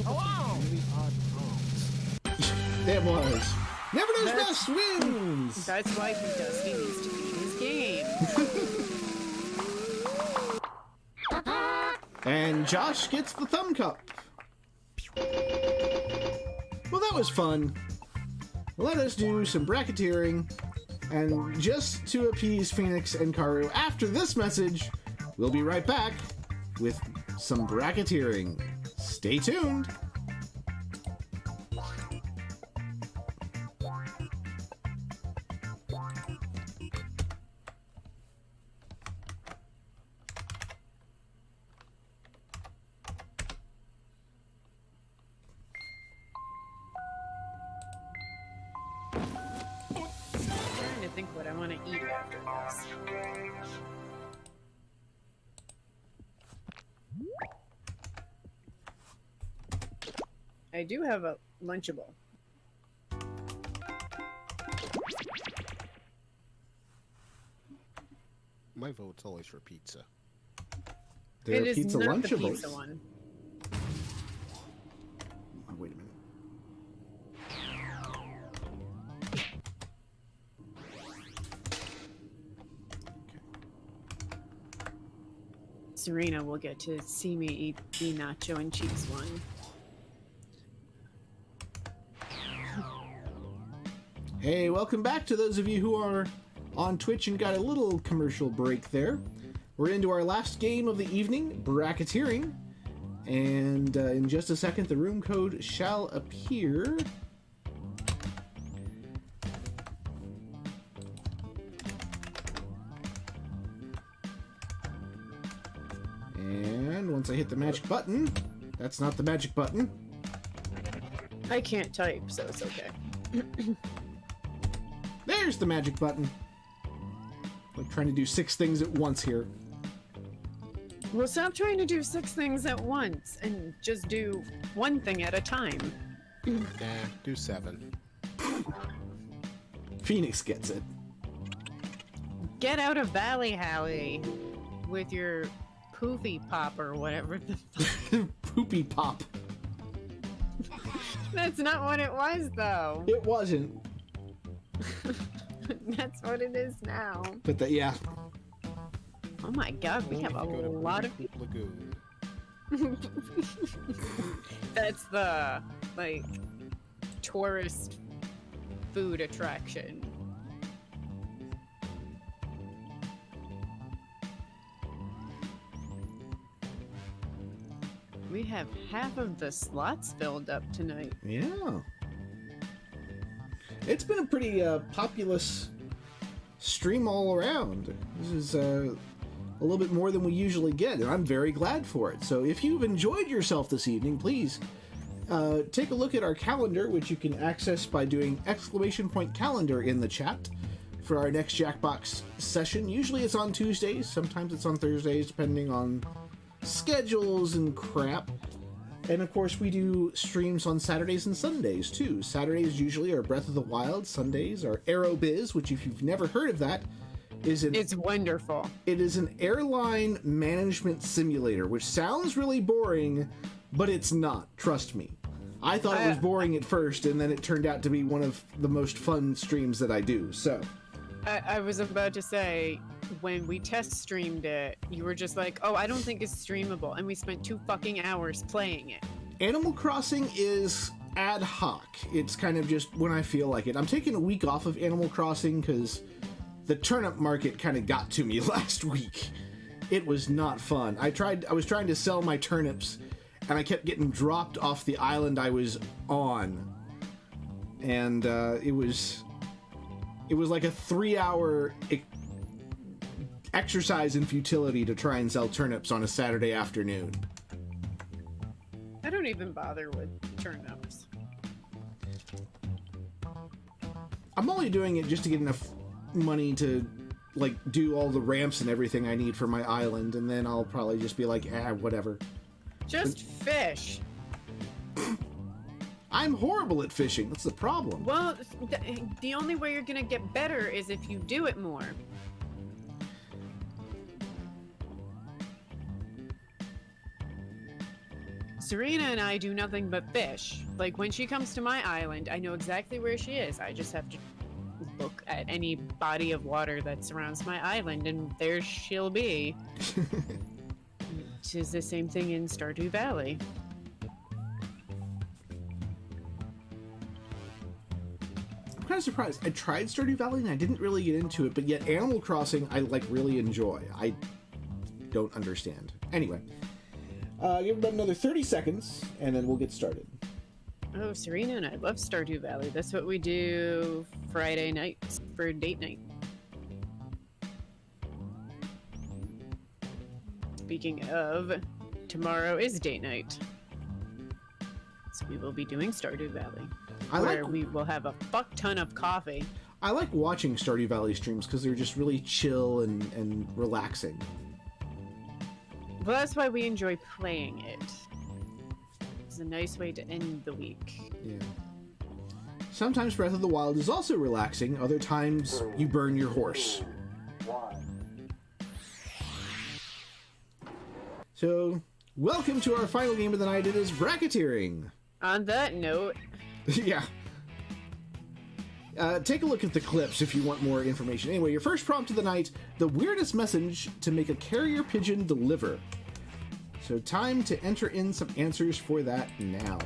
odd prompts. It was. Never knows best wins! That's why Dusty needs to beat his game. And Josh gets the thumb cup. Well, that was fun. Let us do some bracketeering. And just to appease Phoenix and Karu, after this message, we'll be right back with some bracketeering. Stay tuned. Trying to think what I want to eat after this. I do have a Lunchable. My vote's always for pizza. There It are is pizza not the Lunchables. pizza one. Oh, wait a minute. Serena will get to see me eat the nacho and cheese one. Hey, welcome back to those of you who are on Twitch and got a little commercial break there. We're into our last game of the evening, bracketeering. And in just a second, the room code shall appear. And once I hit the magic button, that's not the magic button. I can't type, so it's okay. There's the magic button. I'm trying to do 6 things at once here. Well, stop trying to do 6 things at once and just do one thing at a time. Do 7. Phoenix gets it. Get out of Valley Halley with your poofy pop or whatever the fuck. Poopy pop. That's not what it was, though. It wasn't. That's what it is now. But yeah. Oh my god, we have a Go to lot of Poop Lagoon. That's the, like, tourist food attraction. We have half of the slots filled up tonight. Yeah. It's been a pretty populous stream all around. This is a little bit more than we usually get, and I'm very glad for it. So if you've enjoyed yourself this evening, please take a look at our calendar, which you can access by doing !calendar in the chat for our next Jackbox session. Usually it's on Tuesdays, sometimes it's on Thursdays, depending on schedules and crap. And of course we do streams on Saturdays and Sundays too. Saturdays usually are Breath of the Wild, Sundays are AeroBiz, which if you've never heard of that, it's wonderful. It is an airline management simulator, which sounds really boring, but it's not, trust me. I thought it was boring at first, and then it turned out to be one of the most fun streams that I do, so. I was about to say, when we test streamed it, you were just like, oh, I don't think it's streamable, and we spent 2 fucking hours playing it. Animal Crossing is ad hoc. It's kind of just when I feel like it. I'm taking a week off of Animal Crossing because the turnip market kind of got to me last week. It was not fun. I was trying to sell my turnips, and I kept getting dropped off the island I was on. And it was like a 3-hour exercise in futility to try and sell turnips on a Saturday afternoon. I don't even bother with turnips. I'm only doing it just to get enough money to like do all the ramps and everything I need for my island, and then I'll probably just be like, whatever. Just fish. I'm horrible at fishing. That's the problem. Well, the only way you're gonna get better is if you do it more. Serena and I do nothing but fish. Like, when she comes to my island, I know exactly where she is. I just have to look at any body of water that surrounds my island, and there she'll be. Which is the same thing in Stardew Valley. I'm kind of surprised. I tried Stardew Valley and I didn't really get into it, but yet Animal Crossing I like really enjoy. I don't understand. Anyway, give it about another 30 seconds and then we'll get started. Oh, Serena and I love Stardew Valley. That's what we do Friday nights for date night. Speaking of, tomorrow is date night. So we will be doing Stardew Valley. Where we will have a fuck ton of coffee. I like watching Stardew Valley streams because they're just really chill and relaxing. Well, that's why we enjoy playing it. It's a nice way to end the week. Yeah. Sometimes Breath of the Wild is also relaxing. Other times you burn your horse. So, welcome to our final game of the night. It is bracketeering. On that note... Yeah. Take a look at the clips if you want more information. Anyway, your first prompt of the night, the weirdest message to make a carrier pigeon deliver. So time to enter in some answers for that now.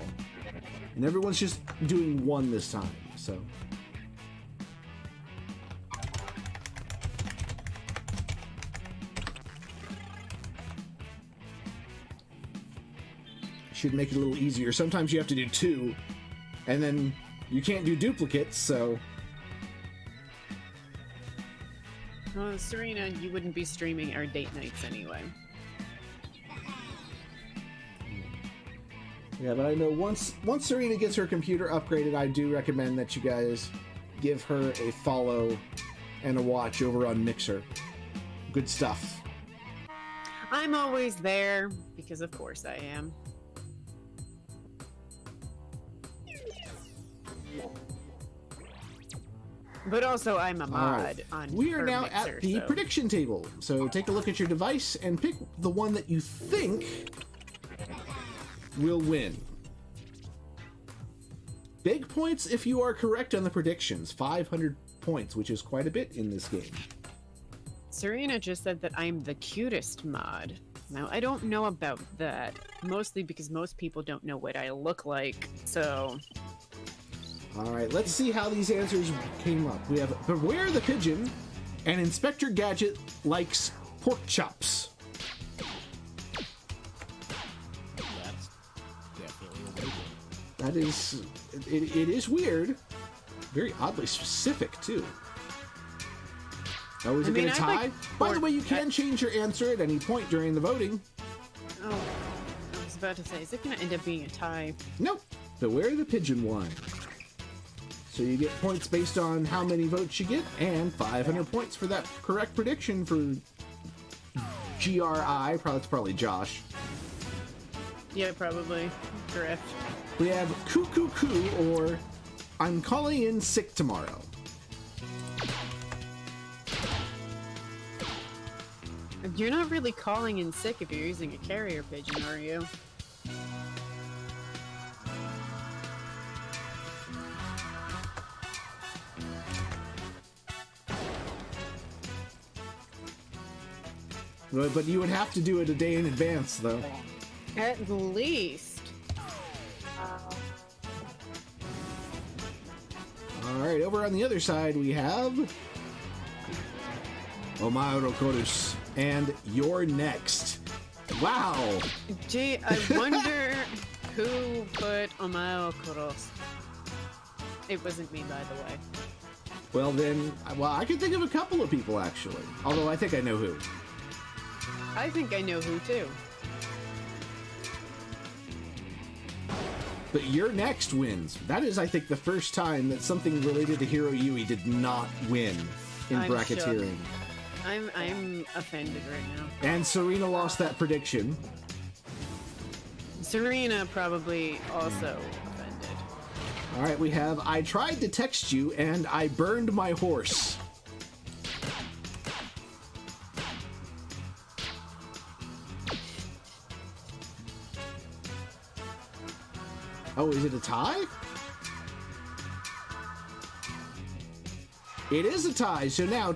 And everyone's just doing one this time, so... Should make it a little easier. Sometimes you have to do two, and then you can't do duplicates, so... Well, Serena, you wouldn't be streaming our date nights anyway. Yeah, but I know once Serena gets her computer upgraded, I do recommend that you guys give her a follow and a watch over on Mixer. Good stuff. I'm always there, because of course I am. But also, I'm a mod on We are her now Mixer, at the so. prediction table. So take a look at your device and pick the one that you think will win. Big points if you are correct on the predictions. 500 points, which is quite a bit in this game. Serena just said that I'm the cutest mod. Now, I don't know about that. Mostly because most people don't know what I look like, so... Alright, let's see how these answers came up. We have Beware the Pigeon and Inspector Gadget likes pork chops. That's definitely a weird one. That is... It is weird. Very oddly specific, too. Oh, is it going to tie? By the way, you can change your answer at any point during the voting. Oh, I was about to say, is it going to end up being a tie? Nope. Beware the Pigeon won. So you get points based on how many votes you get, and 500 points for that correct prediction for GRI. That's probably Josh. Yeah, probably. Griff. We have Cuckoo Coo, or I'm calling in sick tomorrow. You're not really calling in sick if you're using a carrier pigeon, are you? But you would have to do it a day in advance, though. At least. Alright, over on the other side we have Omae Rokorus and You're Next. Wow! Gee, I wonder who put Omae Koros. It wasn't me, by the way. Well then, I can think of a couple of people, actually. Although I think I know who. I think I know who, too. But You're Next wins. That is, I think, the first time that something related to Hiro Yui did not win in I'm bracketeering. shook. I'm offended right now. And Serena lost that prediction. Serena probably also offended. All right, we have I tried to text you and I burned my horse. Oh, is it a tie? It is a tie, so now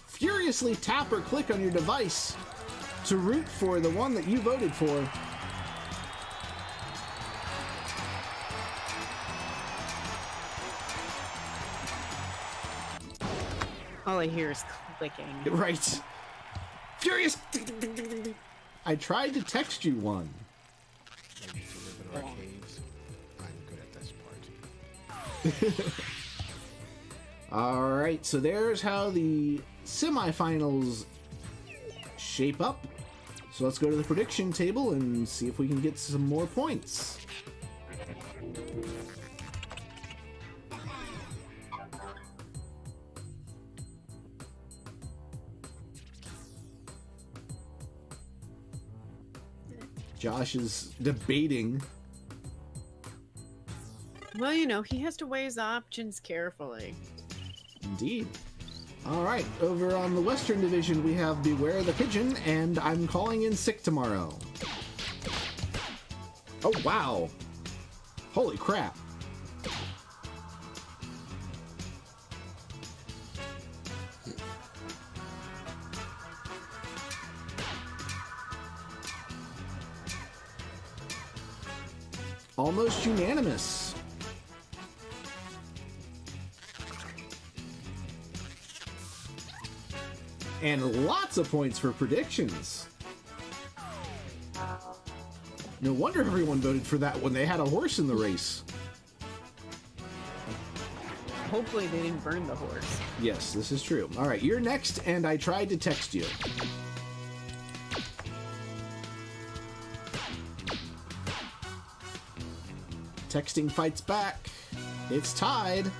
furiously tap or click on your device to root for the one that you voted for. All I hear is clicking. Right. Furious! I tried to text you one. I used to live in arcades. I'm good at this part. Alright, so there's how the semifinals shape up. So let's go to the prediction table and see if we can get some more points. Josh is debating. Well, you know, he has to weigh his options carefully. Indeed. All right, over on the Western Division, we have Beware the Pigeon, and I'm calling in sick tomorrow. Oh, wow. Holy crap. Almost unanimous. And lots of points for predictions. No wonder everyone voted for that when they had a horse in the race. Hopefully they didn't burn the horse. Yes, this is true. All right, you're next, and I tried to text you. Texting fights back. It's tied.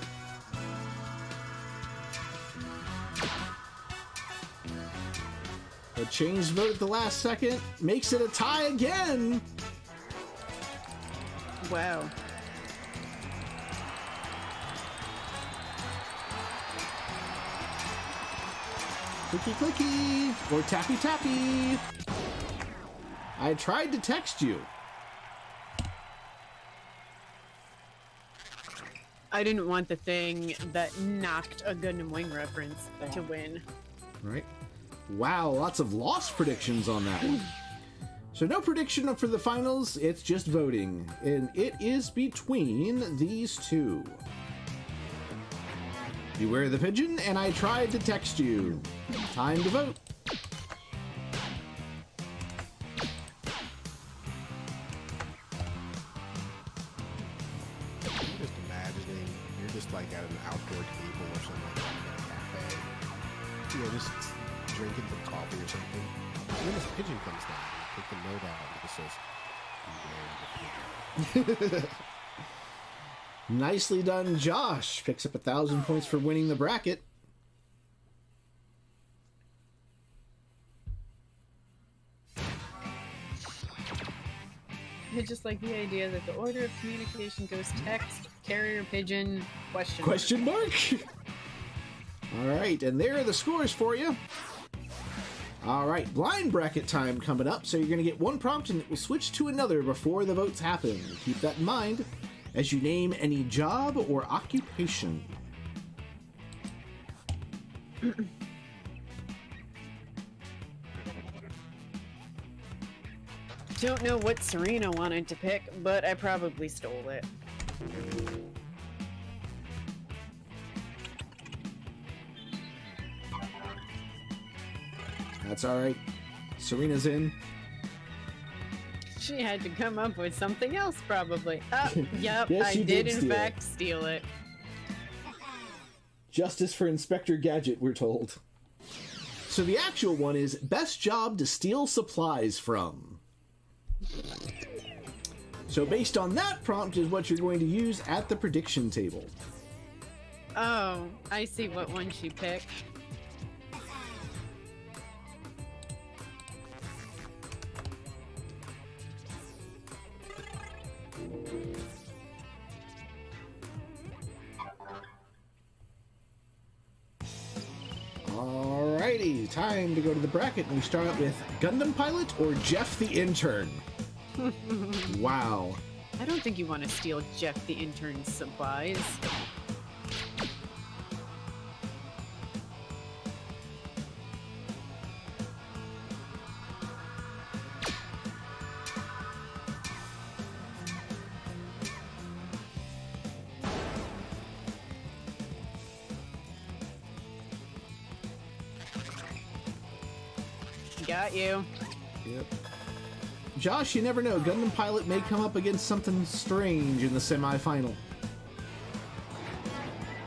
A changed vote at the last second makes it a tie again. Wow. Clicky clicky or tappy tappy. I tried to text you. I didn't want the thing that knocked a Gundam Wing reference to win. Right. Wow, lots of loss predictions on that one. So no prediction for the finals, it's just voting. And it is between these two. Beware the Pigeon, and I tried to text you. Time to vote. I'm just imagining you're just like at an outdoor table or something like that at a cafe. You know, just drinking some coffee or something. And then this pigeon comes down. Take the note out and it says, "Beware the pigeon." Nicely done, Josh. Picks up 1,000 points for winning the bracket. I just like the idea that the order of communication goes text, carrier pigeon, question mark. Question mark? All right, and there are the scores for you. All right, blind bracket time coming up. So you're going to get one prompt and it will switch to another before the votes happen. Keep that in mind as you name any job or occupation. Don't know what Serena wanted to pick, but I probably stole it. That's all right. Serena's in. She had to come up with something else, probably. Oh, yep, Yes, I she did did in steal it. fact steal it. Justice for Inspector Gadget, we're told. So the actual one is best job to steal supplies from. So based on that prompt is what you're going to use at the prediction table. Oh, I see what one she picked. time to go to the bracket, and we start out with Gundam Pilot or Jeff the Intern. Wow. I don't think you want to steal Jeff the Intern's supplies. Got you. Yep. Josh, you never know. Gundam Pilot may come up against something strange in the semifinal.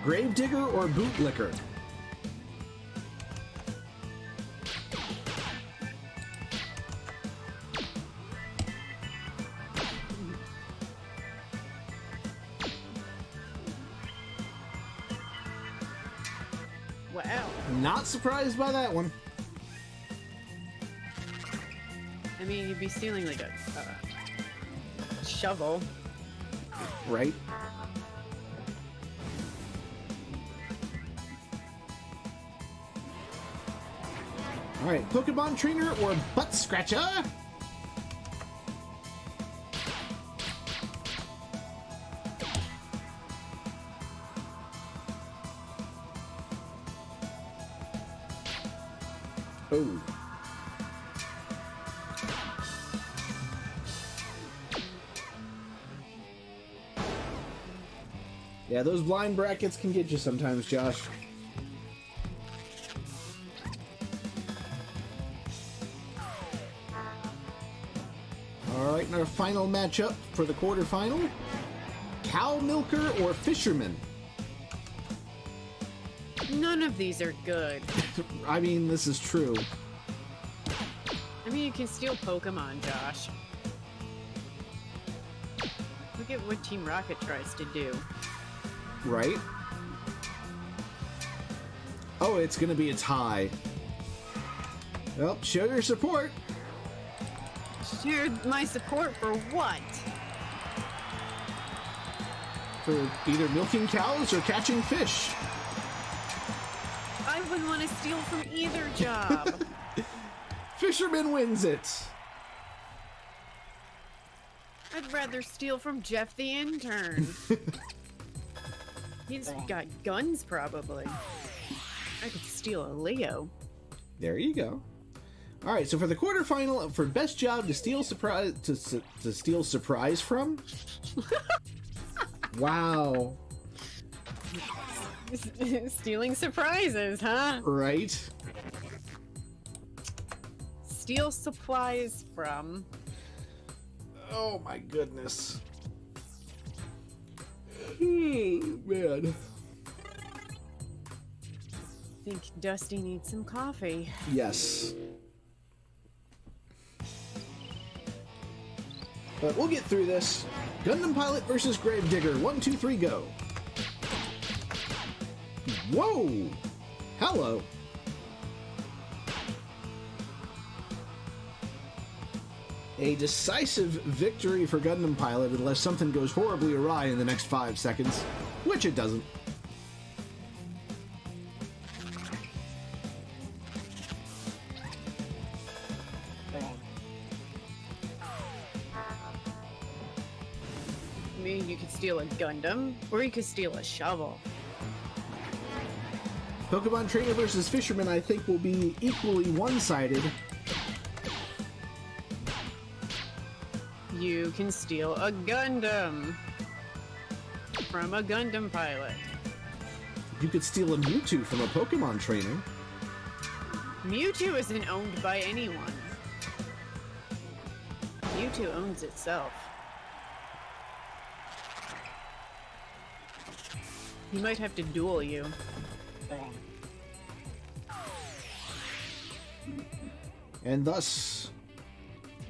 Gravedigger or Bootlicker? Wow. Not surprised by that one. I mean, you'd be stealing like a shovel. Right? Alright, Pokemon Trainer or Butt Scratcher? Oh. Yeah, those blind brackets can get you sometimes, Josh. Alright, and our final matchup for the quarterfinal. Cow Milker or Fisherman? None of these are good. I mean, this is true. I mean, you can steal Pokemon, Josh. Look at what Team Rocket tries to do. Right? Oh, it's gonna be a tie. Well, show your support. Share my support for what? For either milking cows or catching fish. I wouldn't want to steal from either job. Fisherman wins it. I'd rather steal from Jeff the Intern. He's got guns, probably. I could steal a Leo. There you go. All right, so for the quarterfinal, for best job to steal surprise to steal surprise from. Wow. Stealing surprises, huh? Right. Steal supplies from. Oh my goodness. Man. Think Dusty needs some coffee. Yes. But we'll get through this. Gundam Pilot versus Gravedigger. 1, 2, 3, go. Whoa! Hello. A decisive victory for Gundam Pilot unless something goes horribly awry in the next 5 seconds, which it doesn't. I mean, you could steal a Gundam, or you could steal a shovel. Pokemon Trainer versus Fisherman, I think, will be equally one-sided. You can steal a Gundam from a Gundam Pilot. You could steal a Mewtwo from a Pokemon Trainer. Mewtwo isn't owned by anyone. Mewtwo owns itself. He might have to duel you. And thus,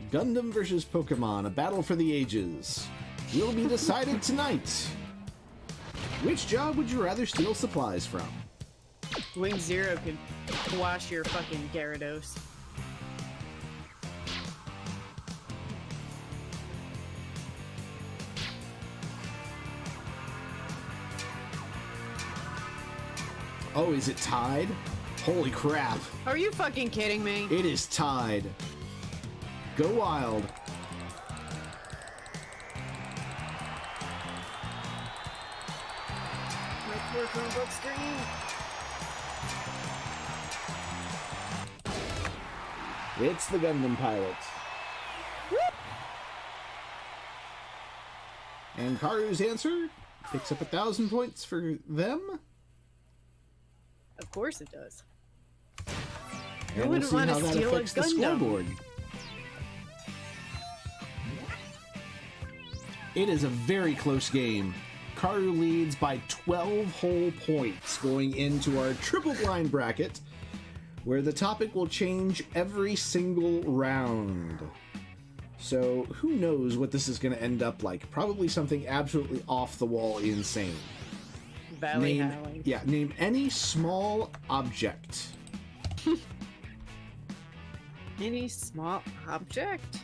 Gundam versus Pokemon, a battle for the ages, will be decided tonight. Which job would you rather steal supplies from? Wing Zero could wash your fucking Gyarados. Oh, is it tied? Holy crap. Are you fucking kidding me? It is tied. Go wild. My poor Chromebook screen. It's the Gundam pilot. And Karu's answer picks up 1,000 points for them. Of course it does. And Who we'll wouldn't see want how to that steal a affects the Gundam? scoreboard. It is a very close game. Karu leads by 12 whole points going into our triple blind bracket, where the topic will change every single round. So who knows what this is going to end up like? Probably something absolutely off the wall insane. Valley Howling. Yeah, name any small object. Any small object?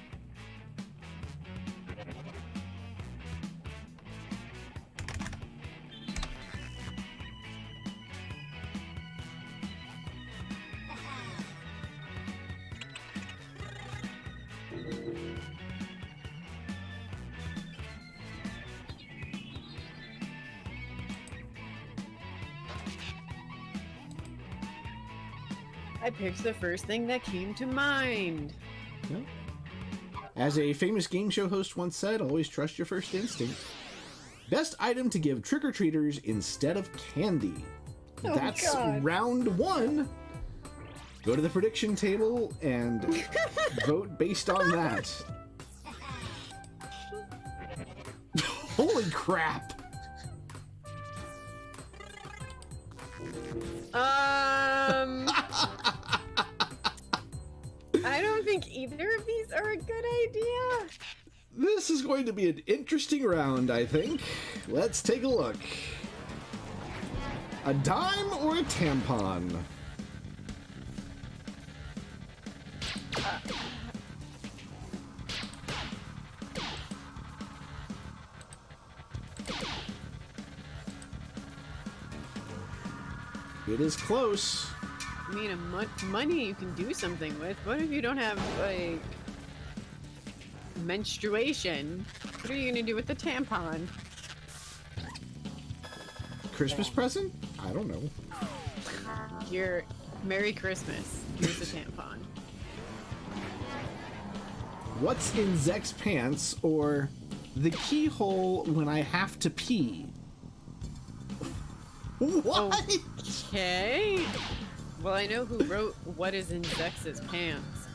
I picked the first thing that came to mind. As a famous game show host once said, always trust your first instinct. Best item to give trick-or-treaters instead of candy. Oh, That's God. round one. Go to the prediction table and vote based on that. Holy crap. I don't think either of these are a good idea. This is going to be an interesting round, I think. Let's take a look. A dime or a tampon? It is close. I mean, money you can do something with. What if you don't have, like, menstruation? What are you gonna do with the tampon? Christmas present? I don't know. Your Merry Christmas. Here's a tampon. What's in Zek's pants, or the keyhole when I have to pee? What? Okay. Well, I know who wrote What is in Zex's Pants.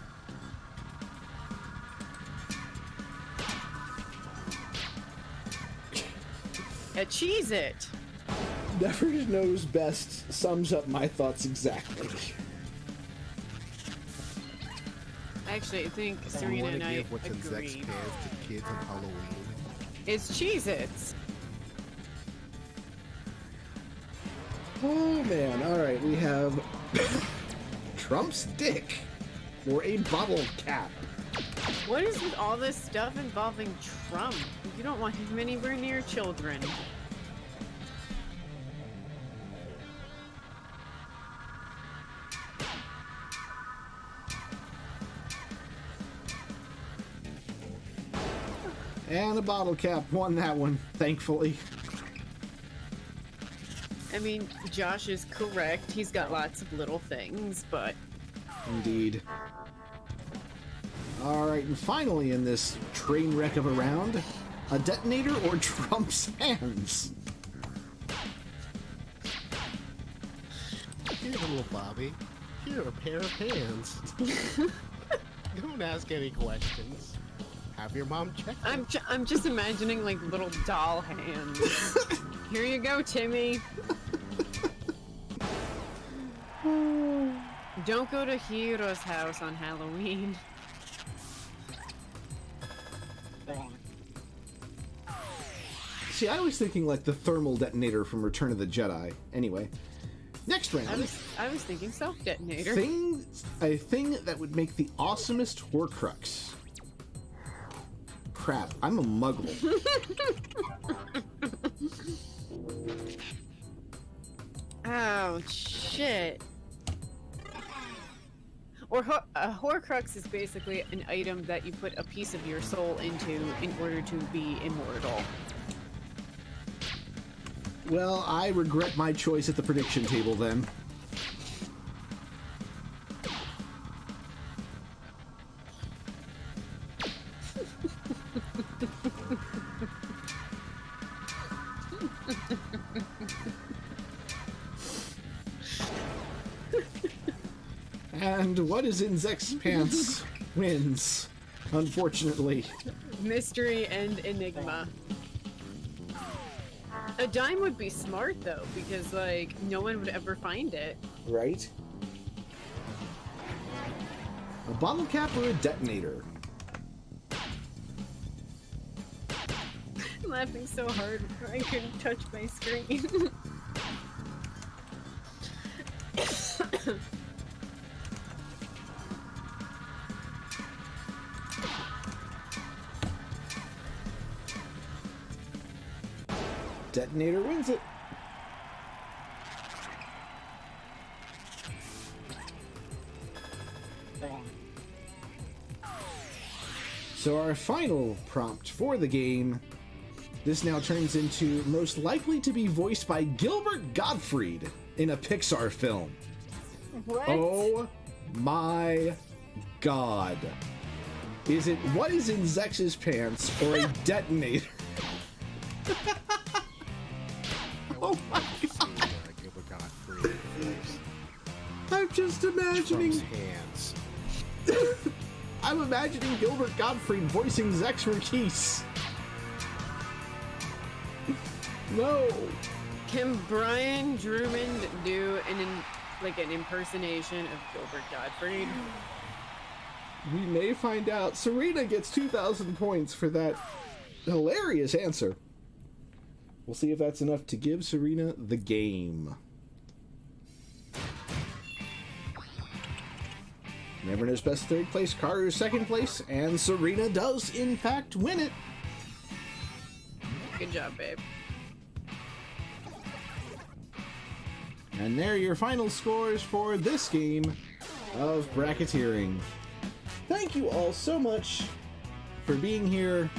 A Cheez-It. Never knows best sums up my thoughts exactly. Actually, I think I Serena want and to I give what's in Zek's agree. pants to kids on Halloween. It's Cheez-Its. Oh man, alright, we have Trump's dick or a bottle cap. What is with all this stuff involving Trump? You don't want him anywhere near children. And a bottle cap won that one, thankfully. I mean, Josh is correct. He's got lots of little things, but Indeed. Alright, and finally in this train wreck of a round, a detonator or Trump's hands? Here, little Bobby. Here, a pair of hands. Don't ask any questions. Have your mom check them. I'm just imagining like little doll hands. Here you go, Timmy. Don't go to Hiro's house on Halloween. See, I was thinking like the thermal detonator from Return of the Jedi. Anyway, next round. I was thinking self detonator. A thing that would make the awesomest Horcrux. Crap, I'm a muggle. Oh shit. A Horcrux is basically an item that you put a piece of your soul into in order to be immortal. Well, I regret my choice at the prediction table then. And what is in Zek's pants wins, unfortunately. Mystery and enigma. A dime would be smart though, because like no one would ever find it. Right? A bottle cap or a detonator? I'm laughing so hard I couldn't touch my screen. Detonator wins it. So our final prompt for the game, this now turns into most likely to be voiced by Gilbert Gottfried in a Pixar film. What? Oh my god. Is it what is in Zex's pants or a detonator? Oh my god. Gilbert Gottfried voice. I'm just imagining. Trump's hands. I'm imagining Gilbert Gottfried voicing Zex Marquise. No. Can Brian Drummond do an impersonation of Gilbert Gottfried? We may find out. Serena gets 2,000 points for that hilarious answer. We'll see if that's enough to give Serena the game. Never knows best third place, Karu second place, and Serena does in fact win it. Good job, babe. And there are your final scores for this game of bracketeering. Thank you all so much for being here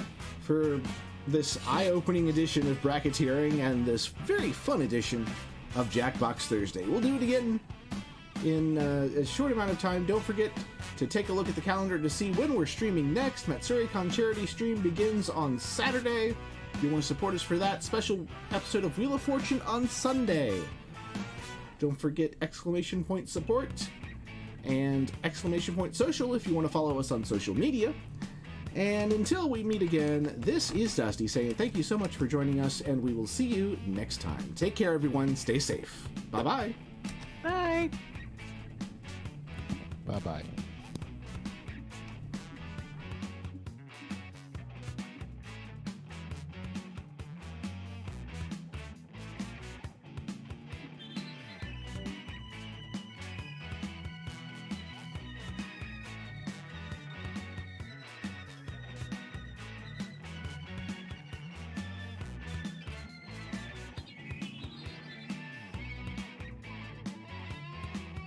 for this eye-opening edition of bracketeering and this very fun edition of Jackbox Thursday. We'll do it again in a short amount of time. Don't forget to take a look at the calendar to see when we're streaming next. MatsuriCon charity stream begins on Saturday. If you want to support us for that, special episode of Wheel of Fortune on Sunday. Don't forget exclamation point support and exclamation point social if you want to follow us on social media. And until we meet again, this is Dusty saying thank you so much for joining us, and we will see you next time. Take care, everyone. Stay safe. Bye-bye. Bye. Bye-bye.